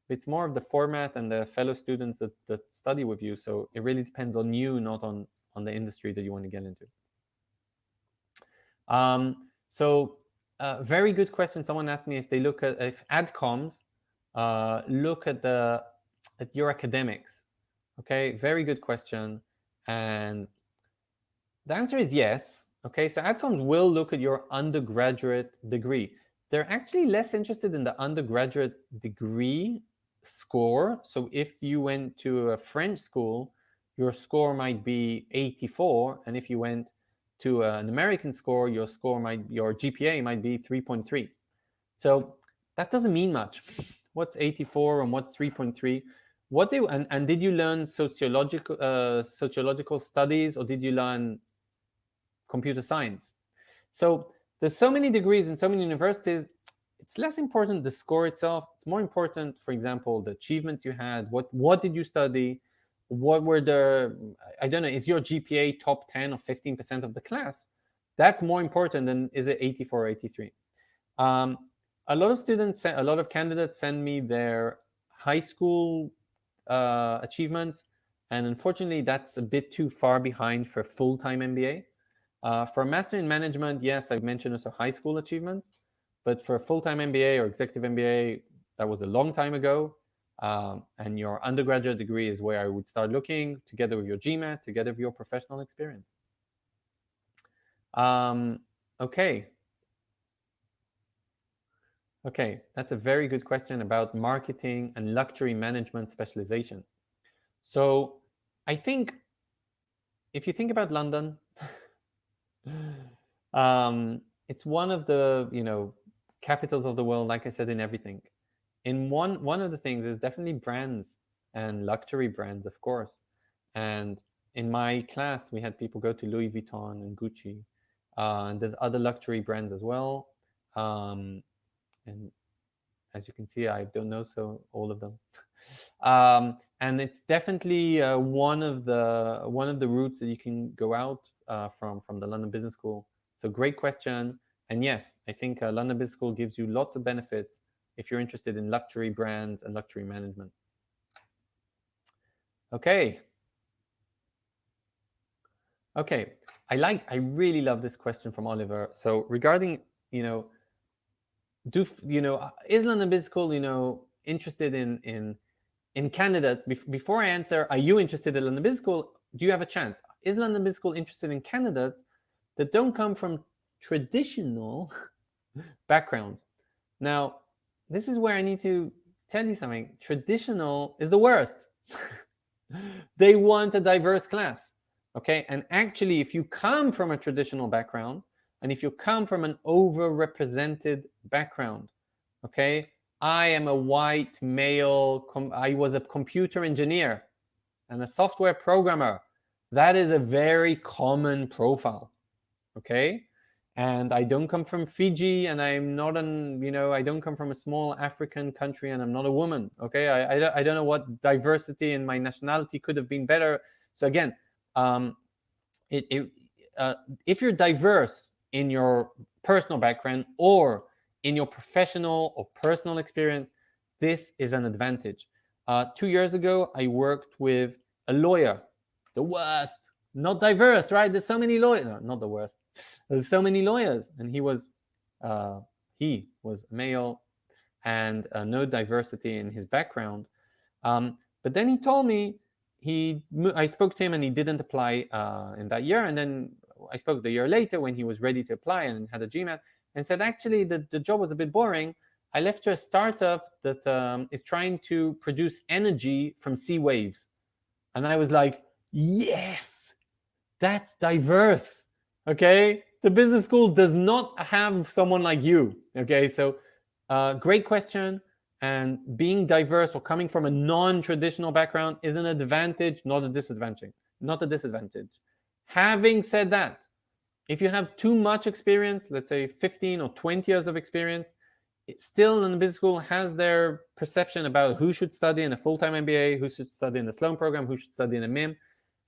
It's more of the format and the fellow students that study with you. So it really depends on you, not on the industry that you want to get into. Very good question. Someone asked me if they look at if adcoms look at your academics. Okay, very good question, and the answer is yes. Okay, so adcoms will look at your undergraduate degree. They're actually less interested in the undergraduate degree score. So if you went to a French school, your score might be 84, and if you went to an American score, your GPA might be 3.3. So that doesn't mean much. What's 84 and what's 3.3? And did you learn sociological studies, or did you learn computer science? So there's so many degrees in so many universities. It's less important the score itself. It's more important, for example, the achievements you had. What did you study? What were I don't know, is your GPA top 10 or 15% of the class? That's more important than is it 84 or 83. A lot of candidates send me their high school achievements, and unfortunately, that's a bit too far behind for full-time MBA. For a master in management, yes, I've mentioned also high school achievements, but for a full-time MBA or executive MBA, that was a long time ago. And your undergraduate degree is where I would start looking, together with your GMAT, together with your professional experience. Okay, that's a very good question about marketing and luxury management specialization. So I think if you think about London, it's one of the capitals of the world, like I said, in everything. In one of the things is definitely brands and luxury brands, of course. And in my class, we had people go to Louis Vuitton and Gucci, and there's other luxury brands as well. And as you can see, I don't know all of them. And it's definitely one of the routes that you can go out from the London Business School. So great question. And yes, I think London Business School gives you lots of benefits if you're interested in luxury brands and luxury management. Okay. I really love this question from Oliver. So regarding, is London Business School, interested in candidates? Before I answer, are you interested in London Business School? Do you have a chance? Is London Business School interested in candidates that don't come from traditional backgrounds? Now, this is where I need to tell you something. Traditional is the worst. They want a diverse class. Okay, and actually, if you come from a traditional background, and if you come from an overrepresented background, okay, I am a white male, I was a computer engineer and a software programmer. That is a very common profile, okay? And I don't come from Fiji, and I'm not I don't come from a small African country, and I'm not a woman, okay? I don't know what diversity in my nationality could have been better. So again, if you're diverse in your personal background or in your professional or personal experience, this is an advantage. 2 years ago, I worked with a lawyer, the worst, not diverse, right? There's so many lawyers, no, not the worst. There's so many lawyers, and he was male and no diversity in his background. But then he told me I spoke to him and he didn't apply in that year. And then I spoke the year later when he was ready to apply and had a GMAT and said, actually, the job was a bit boring. I left to a startup that is trying to produce energy from sea waves. And I was like, yes, that's diverse. Okay. The business school does not have someone like you. Okay. So great question. And being diverse or coming from a non-traditional background is an advantage, not a disadvantage. Not a disadvantage. Having said that, if you have too much experience, let's say 15 or 20 years of experience, it still in the business school has their perception about who should study in a full-time MBA, who should study in the Sloan program, who should study in a MIM.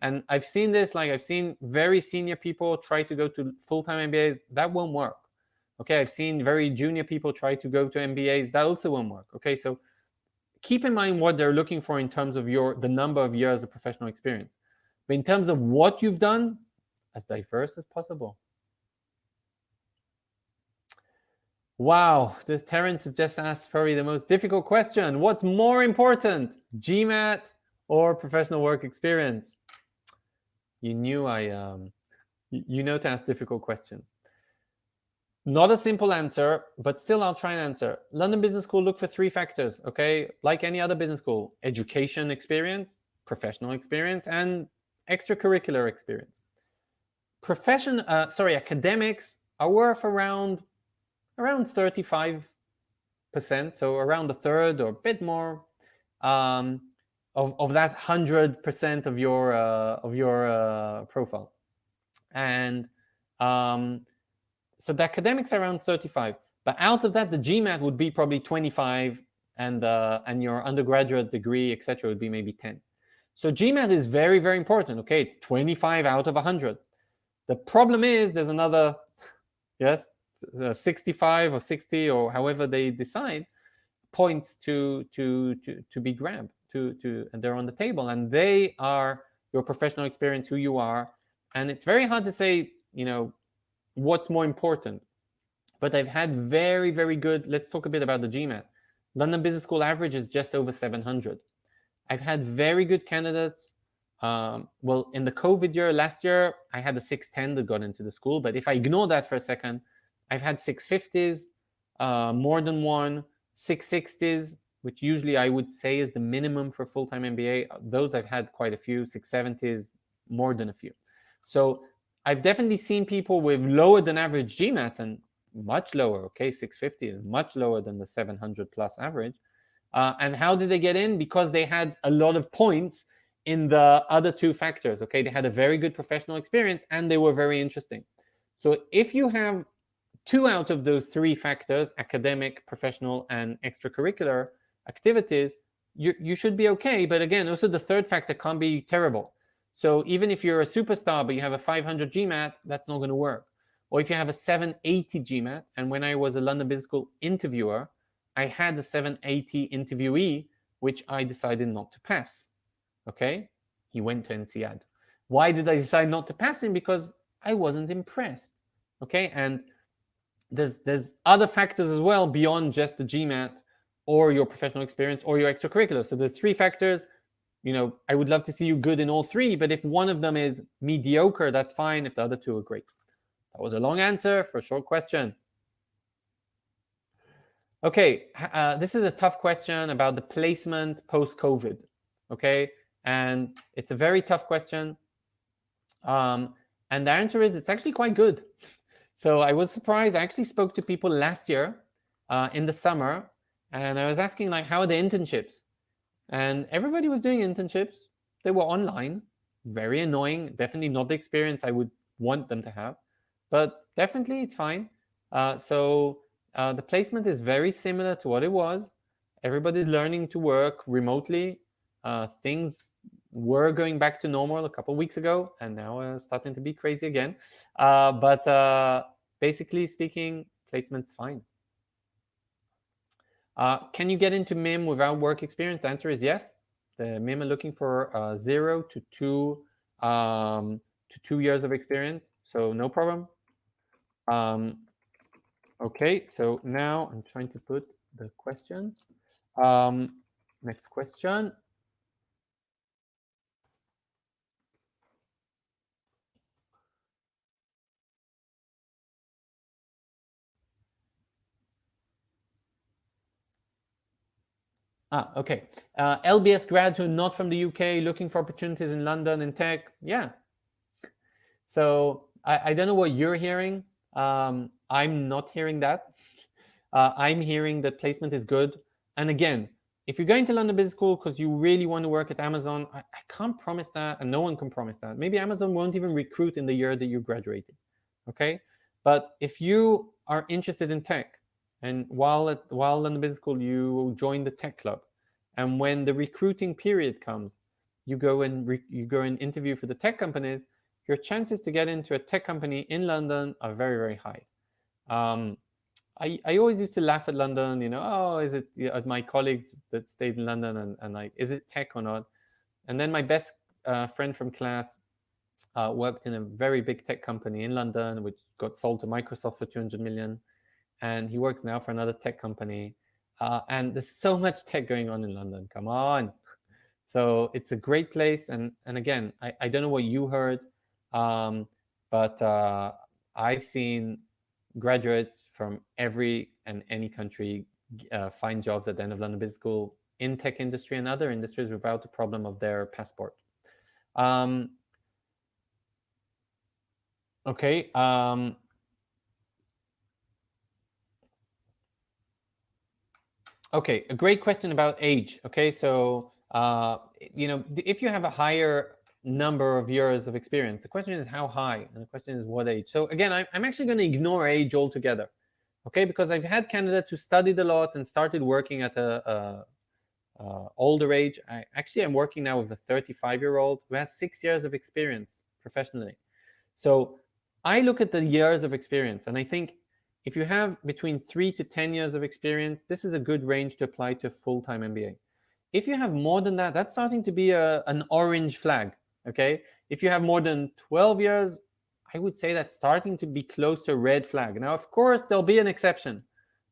And I've seen this, like I've seen very senior people try to go to full-time MBAs. That won't work. Okay, I've seen very junior people try to go to MBAs. That also won't work. Okay, so keep in mind what they're looking for in terms of the number of years of professional experience. But in terms of what you've done, as diverse as possible. Wow, this Terrence has just asked probably the most difficult question. What's more important, GMAT or professional work experience? You knew you know to ask difficult questions. Not a simple answer, but still I'll try and answer. London Business School, look for 3 factors, okay? Like any other business school, education experience, professional experience, and extracurricular experience. Academics are worth around 35%, so around a third or a bit more of that 100% of your profile. And so the academics are around 35, but out of that, the GMAT would be probably 25, and your undergraduate degree, etc., would be maybe 10. So GMAT is very, very important. Okay, it's 25 out of 100. The problem is there's another, 65 or 60 or however they decide points to be grabbed, and they're on the table, and they are your professional experience, who you are, and it's very hard to say, what's more important. But I've had very, very good, let's talk a bit about the GMAT. London Business School average is just over 700. I've had very good candidates. Well, in the COVID year, last year, I had a 610 that got into the school. But if I ignore that for a second, I've had 650s, more than one, 660s, which usually I would say is the minimum for full-time MBA. Those I've had quite a few, 670s, more than a few. So I've definitely seen people with lower than average GMAT and much lower. Okay, 650 is much lower than the 700 plus average. And how did they get in? Because they had a lot of points in the other 2 factors. Okay, they had a very good professional experience and they were very interesting. So if you have 2 out of those 3 factors, academic, professional, and extracurricular activities, you should be okay. But again, also the 3rd factor can't be terrible. So even if you're a superstar, but you have a 500 GMAT, that's not going to work. Or if you have a 780 GMAT, and when I was a London Business School interviewer, I had a 780 interviewee, which I decided not to pass. Okay? He went to INSEAD. Why did I decide not to pass him? Because I wasn't impressed. Okay? And there's other factors as well beyond just the GMAT or your professional experience or your extracurricular. So there's 3 factors. I would love to see you good in all 3, but if one of them is mediocre, that's fine. If the other 2 are great. That was a long answer for a short question. Okay, this is a tough question about the placement post-COVID. Okay, and it's a very tough question. And the answer is it's actually quite good. So I was surprised. I actually spoke to people last year in the summer, and I was asking, like, how are the internships? And everybody was doing internships. They were online, very annoying, definitely not the experience I would want them to have, but definitely it's fine. So the placement is very similar to what it was. Everybody's learning to work remotely. Things were going back to normal a couple of weeks ago, and now starting to be crazy again. But basically speaking, placement's fine. Can you get into MIM without work experience? The answer is yes. The MIM are looking for 0 to 2 years of experience, so no problem. Okay, so now I'm trying to put the question. Next question. Okay. LBS grads who are not from the UK looking for opportunities in London in tech. Yeah. So I don't know what you're hearing. I'm not hearing that. I'm hearing that placement is good. And again, if you're going to London Business School because you really want to work at Amazon, I can't promise that, and no one can promise that. Maybe Amazon won't even recruit in the year that you graduated. Okay. But if you are interested in tech, and while London Business School, you join the tech club, and when the recruiting period comes, you go and interview for the tech companies, your chances to get into a tech company in London are very, very high. I always used to laugh at London, is it my colleagues that stayed in London and is it tech or not? And then my best friend from class worked in a very big tech company in London, which got sold to Microsoft for 200 million. And he works now for another tech company. And there's so much tech going on in London. Come on. So it's a great place. And again, I don't know what you heard, but I've seen graduates from every and any country find jobs at the end of London Business School in tech industry and other industries without the problem of their passport. Okay. Okay, a great question about age. Okay, so if you have a higher number of years of experience, the question is how high, and the question is what age. So again, I'm actually going to ignore age altogether, okay, because I've had candidates who studied a lot and started working at a older age. I'm working now with a 35-year-old who has 6 years of experience professionally. So I look at the years of experience, and I think if you have between 3 to 10 years of experience, this is a good range to apply to a full-time MBA. If you have more than that, that's starting to be an orange flag, okay? If you have more than 12 years, I would say that's starting to be close to a red flag. Now, of course, there'll be an exception.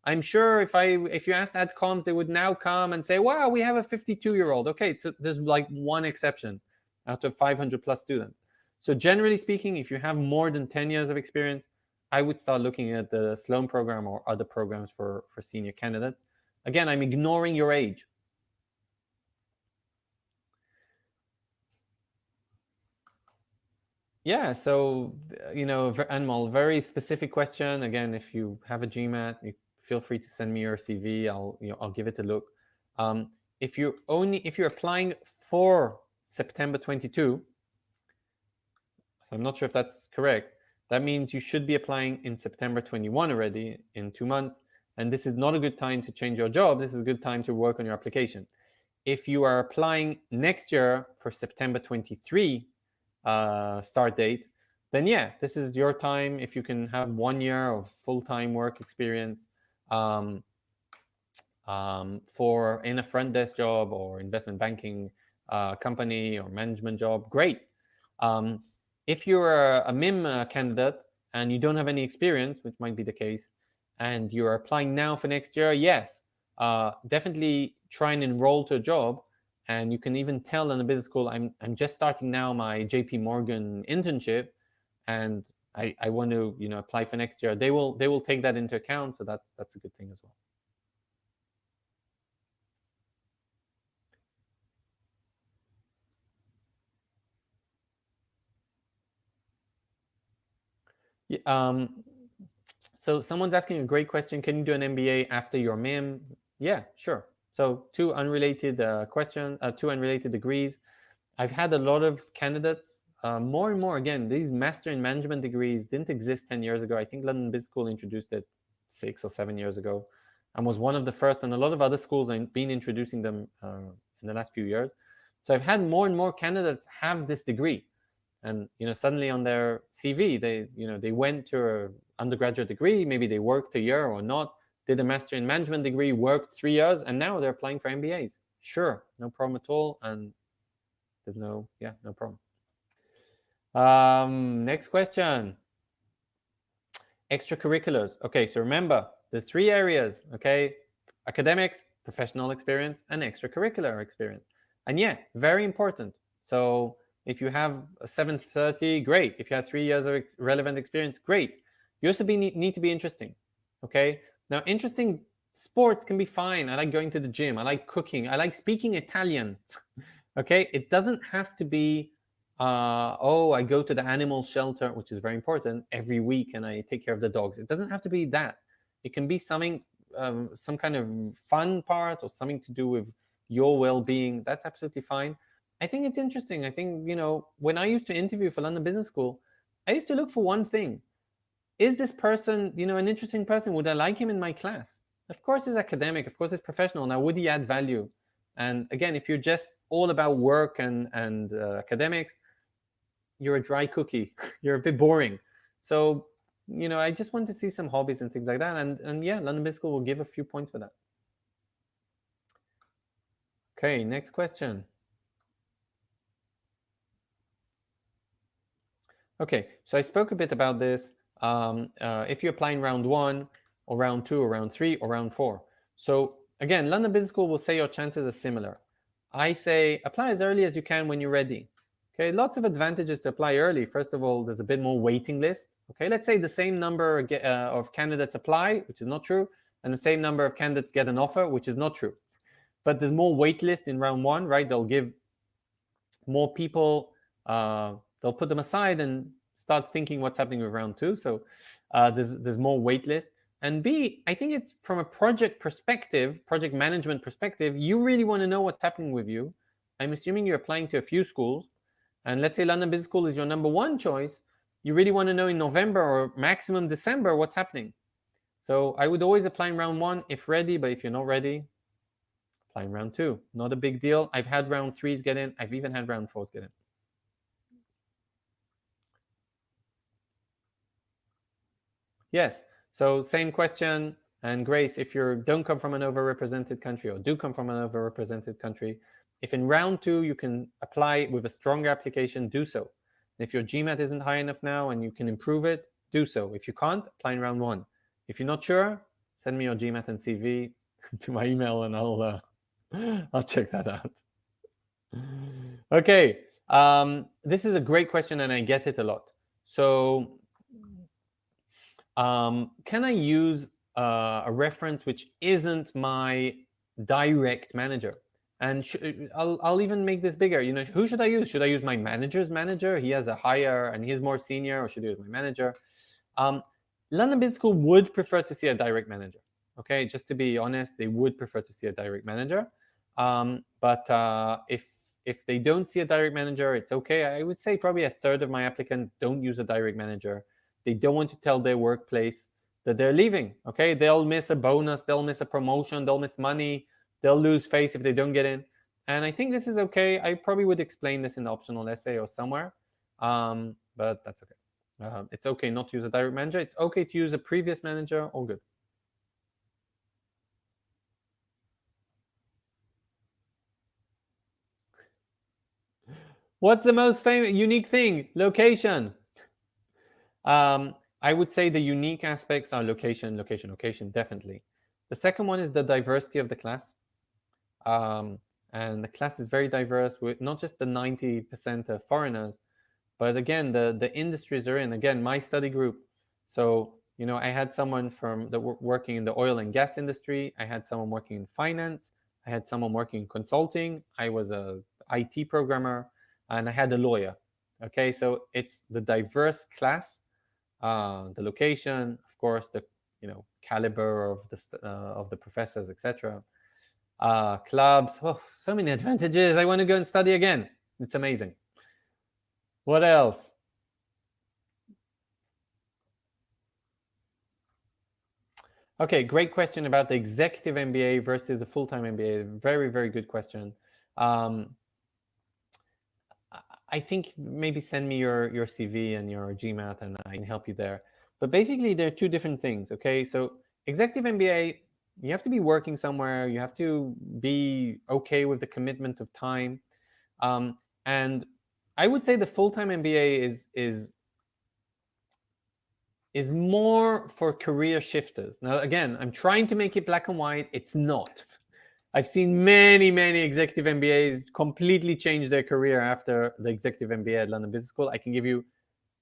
I'm sure if you asked AdComs, they would now come and say, wow, we have a 52-year-old. Okay, so there's like one exception out of 500 plus students. So generally speaking, if you have more than 10 years of experience, I would start looking at the Sloan program or other programs for senior candidates. Again, I'm ignoring your age. Yeah, so, Anmol, very specific question. Again, if you have a GMAT, you feel free to send me your CV. I'll give it a look. If you're applying for September 22, so I'm not sure if that's correct, that means you should be applying in September 21 already, in 2 months. And this is not a good time to change your job. This is a good time to work on your application. If you are applying next year for September 23 start date, then yeah, this is your time. If you can have 1 year of full-time work experience for in a front desk job or investment banking company or management job, great. If you're a MIM candidate and you don't have any experience, which might be the case, and you're applying now for next year, yes, definitely try and enroll to a job. And you can even tell in the business school, I'm just starting now my JP Morgan internship, and I want to apply for next year. They will take that into account, so that's a good thing as well. Yeah, so someone's asking a great question. Can you do an MBA after your MIM? Yeah, sure. So two unrelated two unrelated degrees. I've had a lot of candidates, more and more, again, these master in management degrees didn't exist 10 years ago. I think London Business School introduced it 6 or 7 years ago and was one of the first, and a lot of other schools have been introducing them in the last few years. So I've had more and more candidates have this degree. And suddenly on their CV, they went to undergraduate degree, maybe they worked a year or not, did a master in management degree, worked 3 years, and now they're applying for MBAs. Sure, no problem at all, and there's no problem. Next question. Extracurriculars. Okay, so remember, there's 3 areas, okay? Academics, professional experience, and extracurricular experience. And yeah, very important. So if you have a 730, great. If you have 3 years of relevant experience, great. You also need to be interesting, okay? Now, interesting sports can be fine. I like going to the gym. I like cooking. I like speaking Italian, okay? It doesn't have to be I go to the animal shelter, which is very important, every week, and I take care of the dogs. It doesn't have to be that. It can be something, some kind of fun part or something to do with your well-being. That's absolutely fine. I think it's interesting. I think, when I used to interview for London Business School, I used to look for one thing. Is this person, an interesting person? Would I like him in my class? Of course he's academic. Of course he's professional. Now, would he add value? And again, if you're just all about work and academics, you're a dry cookie. You're a bit boring. So, I just want to see some hobbies and things like that. And yeah, London Business School will give a few points for that. Okay, next question. Okay, so I spoke a bit about this. If you apply in round 1 or round 2 or round 3 or round 4. So again, London Business School will say your chances are similar. I say apply as early as you can when you're ready. Okay, lots of advantages to apply early. First of all, there's a bit more waiting list. Okay, let's say the same number of candidates apply, which is not true, and the same number of candidates get an offer, which is not true. But there's more wait list in round 1, right? They'll give more people, they'll put them aside and start thinking what's happening with round 2. So there's more wait list. And B, I think it's from a project perspective, project management perspective, you really want to know what's happening with you. I'm assuming you're applying to a few schools. And let's say London Business School is your number 1 choice. You really want to know in November or maximum December what's happening. So I would always apply in round 1 if ready, but if you're not ready, apply in round 2. Not a big deal. I've had round 3s get in. I've even had round 4s get in. Yes. So same question. And Grace, if you don't come from an overrepresented country or do come from an overrepresented country, if in round 2 you can apply with a stronger application, do so. If your GMAT isn't high enough now and you can improve it, do so. If you can't, apply in round 1. If you're not sure, send me your GMAT and CV to my email and I'll check that out. Okay, this is a great question and I get it a lot. So can I use a reference which isn't my direct manager? And I'll even make this bigger. Who should I use? Should I use my manager's manager? He has a higher and he's more senior, or should I use my manager? London Business School would prefer to see a direct manager. Okay, just to be honest, they would prefer to see a direct manager. But if they don't see a direct manager, it's okay. I would say probably a third of my applicants don't use a direct manager. They don't want to tell their workplace that they're leaving. Okay, they'll miss a bonus, they'll miss a promotion, they'll miss money. They'll lose face if they don't get in. And I think this is okay. I probably would explain this in the optional essay or somewhere, but that's okay. It's okay not to use a direct manager. It's okay to use a previous manager, all good. What's the most unique thing? Location. I would say the unique aspects are location, definitely. The second one is the diversity of the class. And the class is very diverse with not just the 90% of foreigners, but again, the industries they're in. Again, my study group. So, I had someone from working in the oil and gas industry. I had someone working in finance. I had someone working in consulting. I was a IT programmer, and I had a lawyer. Okay, so it's the diverse class, the location, of course, the caliber of the professors, etc. Clubs, so many advantages. I want to go and study again. It's amazing. What else? Okay, great question about the executive MBA versus a full-time MBA. Very, very good question. I think maybe send me your CV and your GMAT and I can help you there. But basically, there are two different things, okay? So executive MBA, you have to be working somewhere. You have to be okay with the commitment of time. And I would say the full-time MBA is more for career shifters. Now, again, I'm trying to make it black and white. It's not. I've seen many executive MBAs completely change their career after the executive MBA at London Business School. I can give you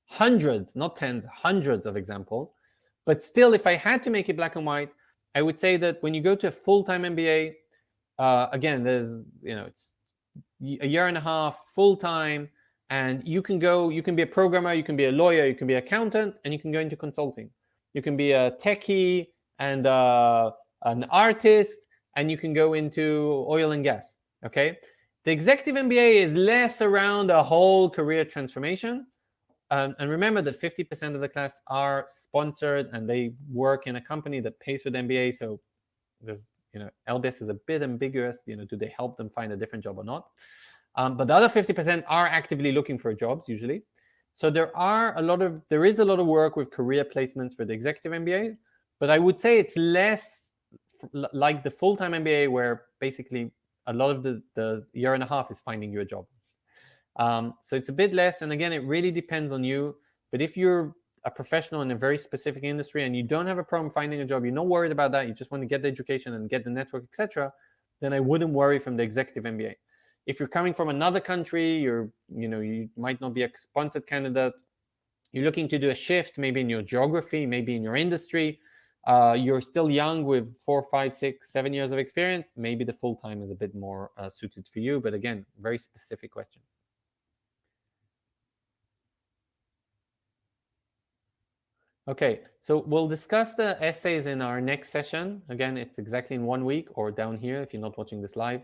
hundreds, not tens, hundreds of examples. But still, if I had to make it black and white, I would say that when you go to a full-time MBA, again, there's, it's a year and a half full-time, and you can be a programmer, you can be a lawyer, you can be an accountant, and you can go into consulting. You can be a techie and an artist, and you can go into oil and gas, okay? The executive MBA is less around a whole career transformation. And remember that 50% of the class are sponsored and they work in a company that pays for the MBA. So there's, LBS is a bit ambiguous. Do they help them find a different job or not? But the other 50% are actively looking for jobs usually. So there is a lot of work with career placements for the executive MBA, but I would say it's less like the full-time MBA, where basically a lot of the year and a half is finding you a job. So it's a bit less. And again, it really depends on you. But if you're a professional in a very specific industry and you don't have a problem finding a job, you're not worried about that, you just want to get the education and get the network, etc., then I wouldn't worry from the executive MBA. If you're coming from another country, you might not be a sponsored candidate, you're looking to do a shift, maybe in your geography, maybe in your industry, you're still young with 4, 5, 6, 7 years of experience, maybe the full-time is a bit more suited for you. But again, very specific question. Okay, so we'll discuss the essays in our next session. Again, it's exactly in 1 week, or down here if you're not watching this live.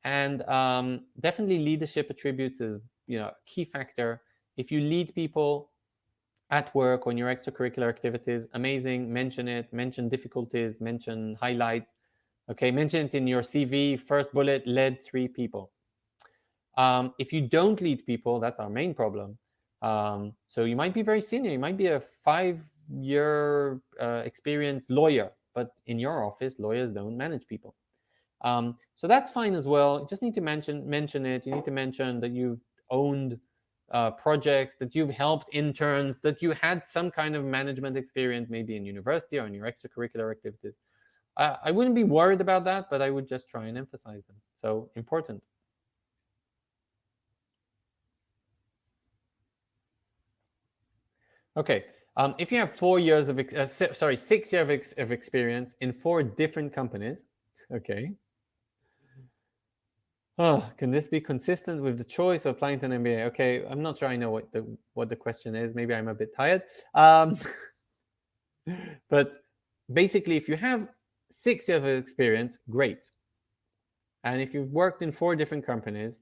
Definitely leadership attributes is a key factor. If you lead people at work on your extracurricular activities, amazing. Mention it. Mention difficulties. Mention highlights. Okay, mention it in your CV. First bullet: led 3 people. If you don't lead people, that's our main problem. So you might be very senior. You might be a 5-year experienced lawyer, but in your office, lawyers don't manage people. So that's fine as well. You just need to mention it. You need to mention that you've owned projects, that you've helped interns, that you had some kind of management experience, maybe in university or in your extracurricular activities. I wouldn't be worried about that, but I would just try and emphasize them. So important. Okay, if you have 6 years of experience in 4 different companies, okay. Oh, can this be consistent with the choice of applying to an MBA? Okay, I'm not sure I know what the question is. Maybe I'm a bit tired. But basically, if you have 6 years of experience, great. And if you've worked in 4 different companies,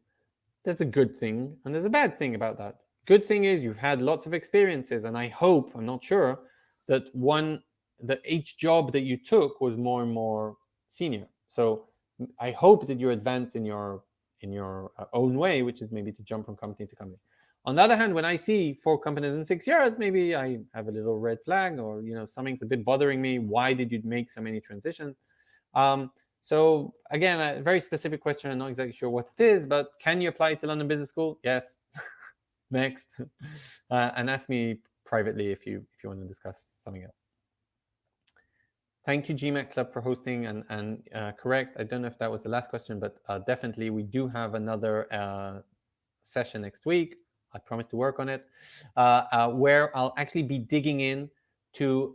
that's a good thing, and there's a bad thing about that. Good thing is you've had lots of experiences, and I hope, I'm not sure, that each job that you took was more and more senior. So I hope that you advance in your own way, which is maybe to jump from company to company. On the other hand, when I see 4 companies in 6 years, maybe I have a little red flag, or something's a bit bothering me. Why did you make so many transitions? So again, a very specific question. I'm not exactly sure what it is, but can you apply to London Business School? Yes. Next. And ask me privately if you want to discuss something else. Thank you, GMAT Club, for hosting. And correct, I don't know if that was the last question, but definitely we do have another session next week. I promise to work on it, where I'll actually be digging in to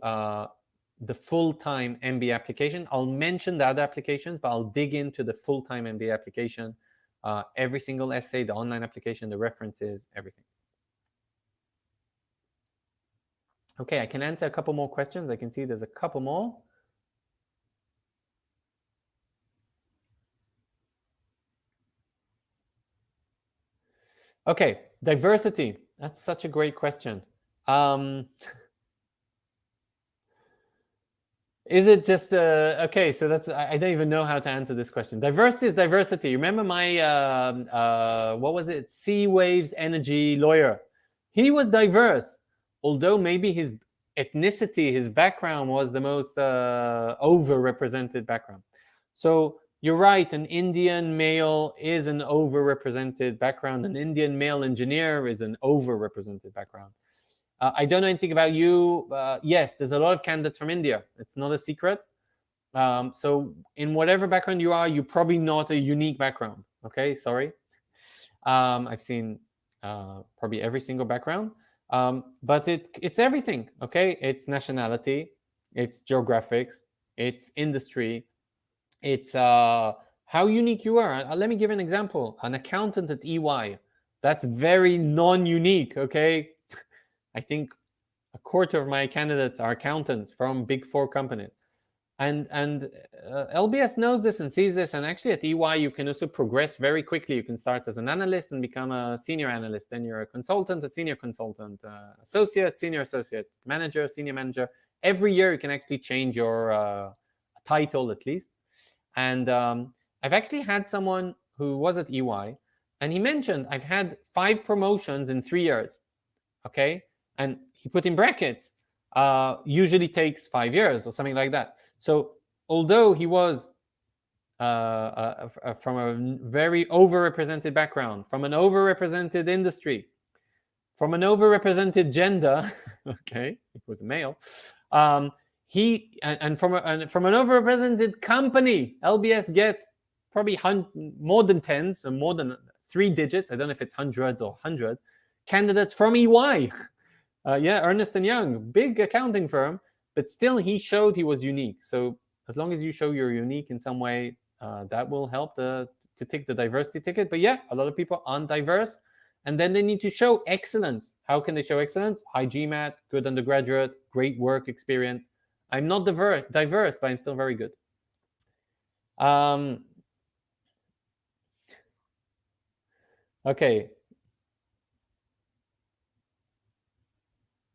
the full-time MBA application. I'll mention the other applications, but I'll dig into the full-time MBA application, every single essay, the online application, the references, everything. Okay, I can answer a couple more questions. I can see there's a couple more. Okay, diversity. That's such a great question. Is it just okay? So I don't even know how to answer this question. Diversity is diversity. Remember my what was it? Sea Waves Energy lawyer. He was diverse, although maybe his ethnicity, his background was the most overrepresented background. So you're right, an Indian male is an overrepresented background. An Indian male engineer is an overrepresented background. I don't know anything about you. Yes, there's a lot of candidates from India. It's not a secret. So in whatever background you are, you're probably not a unique background. Okay, sorry. I've seen probably every single background. But it's everything. Okay, it's nationality, it's geographics, it's industry, it's how unique you are. Let me give an example. An accountant at EY, that's very non-unique. Okay, I think a quarter of my candidates are accountants from Big Four companies. And LBS knows this and sees this. And actually at EY, you can also progress very quickly. You can start as an analyst and become a senior analyst. Then you're a consultant, a senior consultant, associate, senior associate, manager, senior manager. Every year you can actually change your title at least. And I've actually had someone who was at EY, and he mentioned, I've had 5 promotions in 3 years. Okay. And he put in brackets, usually takes 5 years or something like that. So although he was from a very overrepresented background, from an overrepresented industry, from an overrepresented gender, okay, it was a male, and from an overrepresented company, LBS get probably more than tens and more than 3 digits. I don't know if it's hundreds or 100 candidates from EY. Yeah, Ernst & Young, big accounting firm, but still he showed he was unique. So as long as you show you're unique in some way, that will help to tick the diversity ticket. But yeah, a lot of people aren't diverse. And then they need to show excellence. How can they show excellence? High GMAT, good undergraduate, great work experience. I'm not diverse, but I'm still very good. Okay.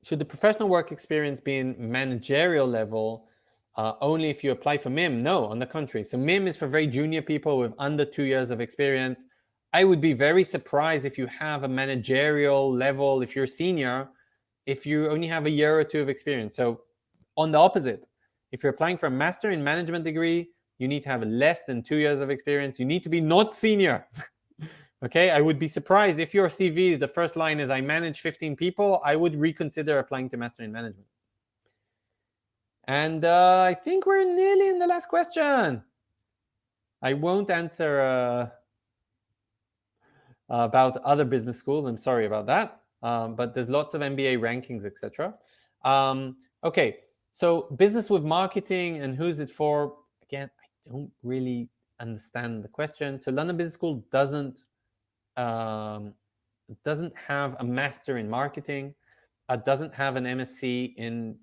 Should the professional work experience be in managerial level only if you apply for MIM? No, on the contrary. So MIM is for very junior people with under 2 years of experience. I would be very surprised if you have a managerial level, if you're senior, if you only have a year or 2 of experience. So on the opposite, if you're applying for a master in management degree, you need to have less than 2 years of experience. You need to be not senior. Okay, I would be surprised if your CV, the first line is I manage 15 people, I would reconsider applying to Master in Management. And I think we're nearly in the last question. I won't answer about other business schools. I'm sorry about that. But there's lots of MBA rankings, etc. Okay, so business with marketing and who's it for? Again, I don't really understand the question. So London Business School doesn't have a master in marketing, doesn't have an MSc in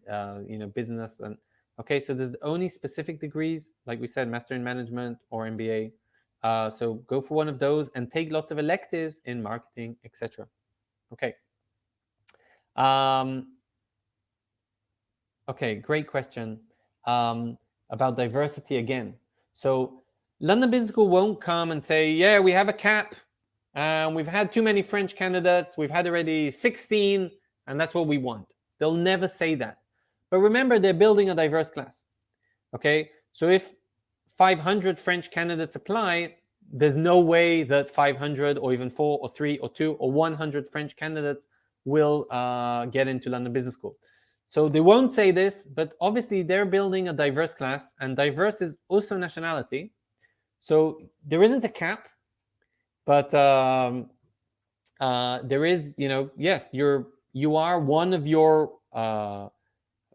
business, and okay, so there's only specific degrees, like we said, master in management or MBA. So go for one of those and take lots of electives in marketing, etc. Okay. Okay, great question about diversity again. So London Business School won't come and say, yeah, we have a cap. We've had too many French candidates. We've had already 16, and that's what we want. They'll never say that. But remember, they're building a diverse class. Okay, so if 500 French candidates apply, there's no way that 500 or even 4 or 3 or 2 or 100 French candidates will get into London Business School. So they won't say this, but obviously they're building a diverse class, and diverse is also nationality. So there isn't a cap. But there is, yes, you are one of your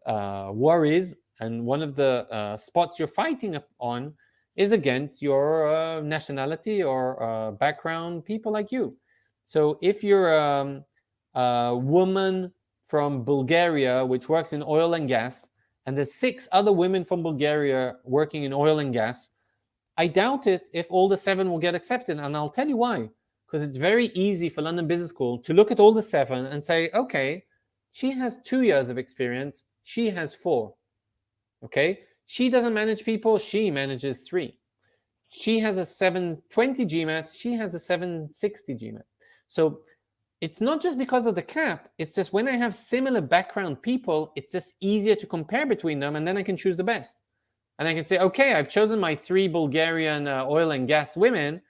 worries, and one of the spots you're fighting on is against your nationality or background, people like you. So if you're a woman from Bulgaria, which works in oil and gas, and there's 6 other women from Bulgaria working in oil and gas, I doubt it if all the 7 will get accepted. And I'll tell you why. Because it's very easy for London Business School to look at all the 7 and say, okay, she has 2 years of experience. She has 4. Okay. She doesn't manage people. She manages 3. She has a 720 GMAT. She has a 760 GMAT. So it's not just because of the cap. It's just when I have similar background people, it's just easier to compare between them, and then I can choose the best. And I can say, okay, I've chosen my 3 Bulgarian oil and gas women,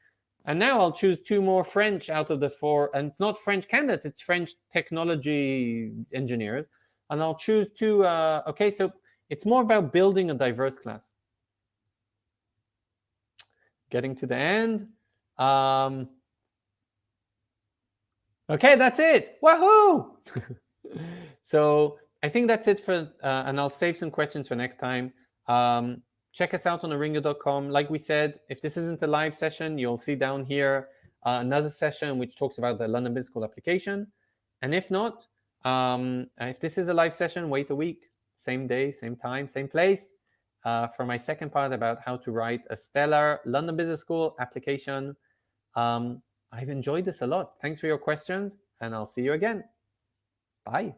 and now I'll choose 2 more French out of the 4. And it's not French candidates, it's French technology engineers. And I'll choose 2. Okay, so it's more about building a diverse class. Getting to the end. Okay, that's it. Woohoo! So I think that's it for, and I'll save some questions for next time. Check us out on ARINGO.com. Like we said, if this isn't a live session, you'll see down here another session which talks about the London Business School application. And if not, if this is a live session, wait a week, same day, same time, same place, for my second part about how to write a stellar London Business School application. I've enjoyed this a lot. Thanks for your questions, and I'll see you again. Bye.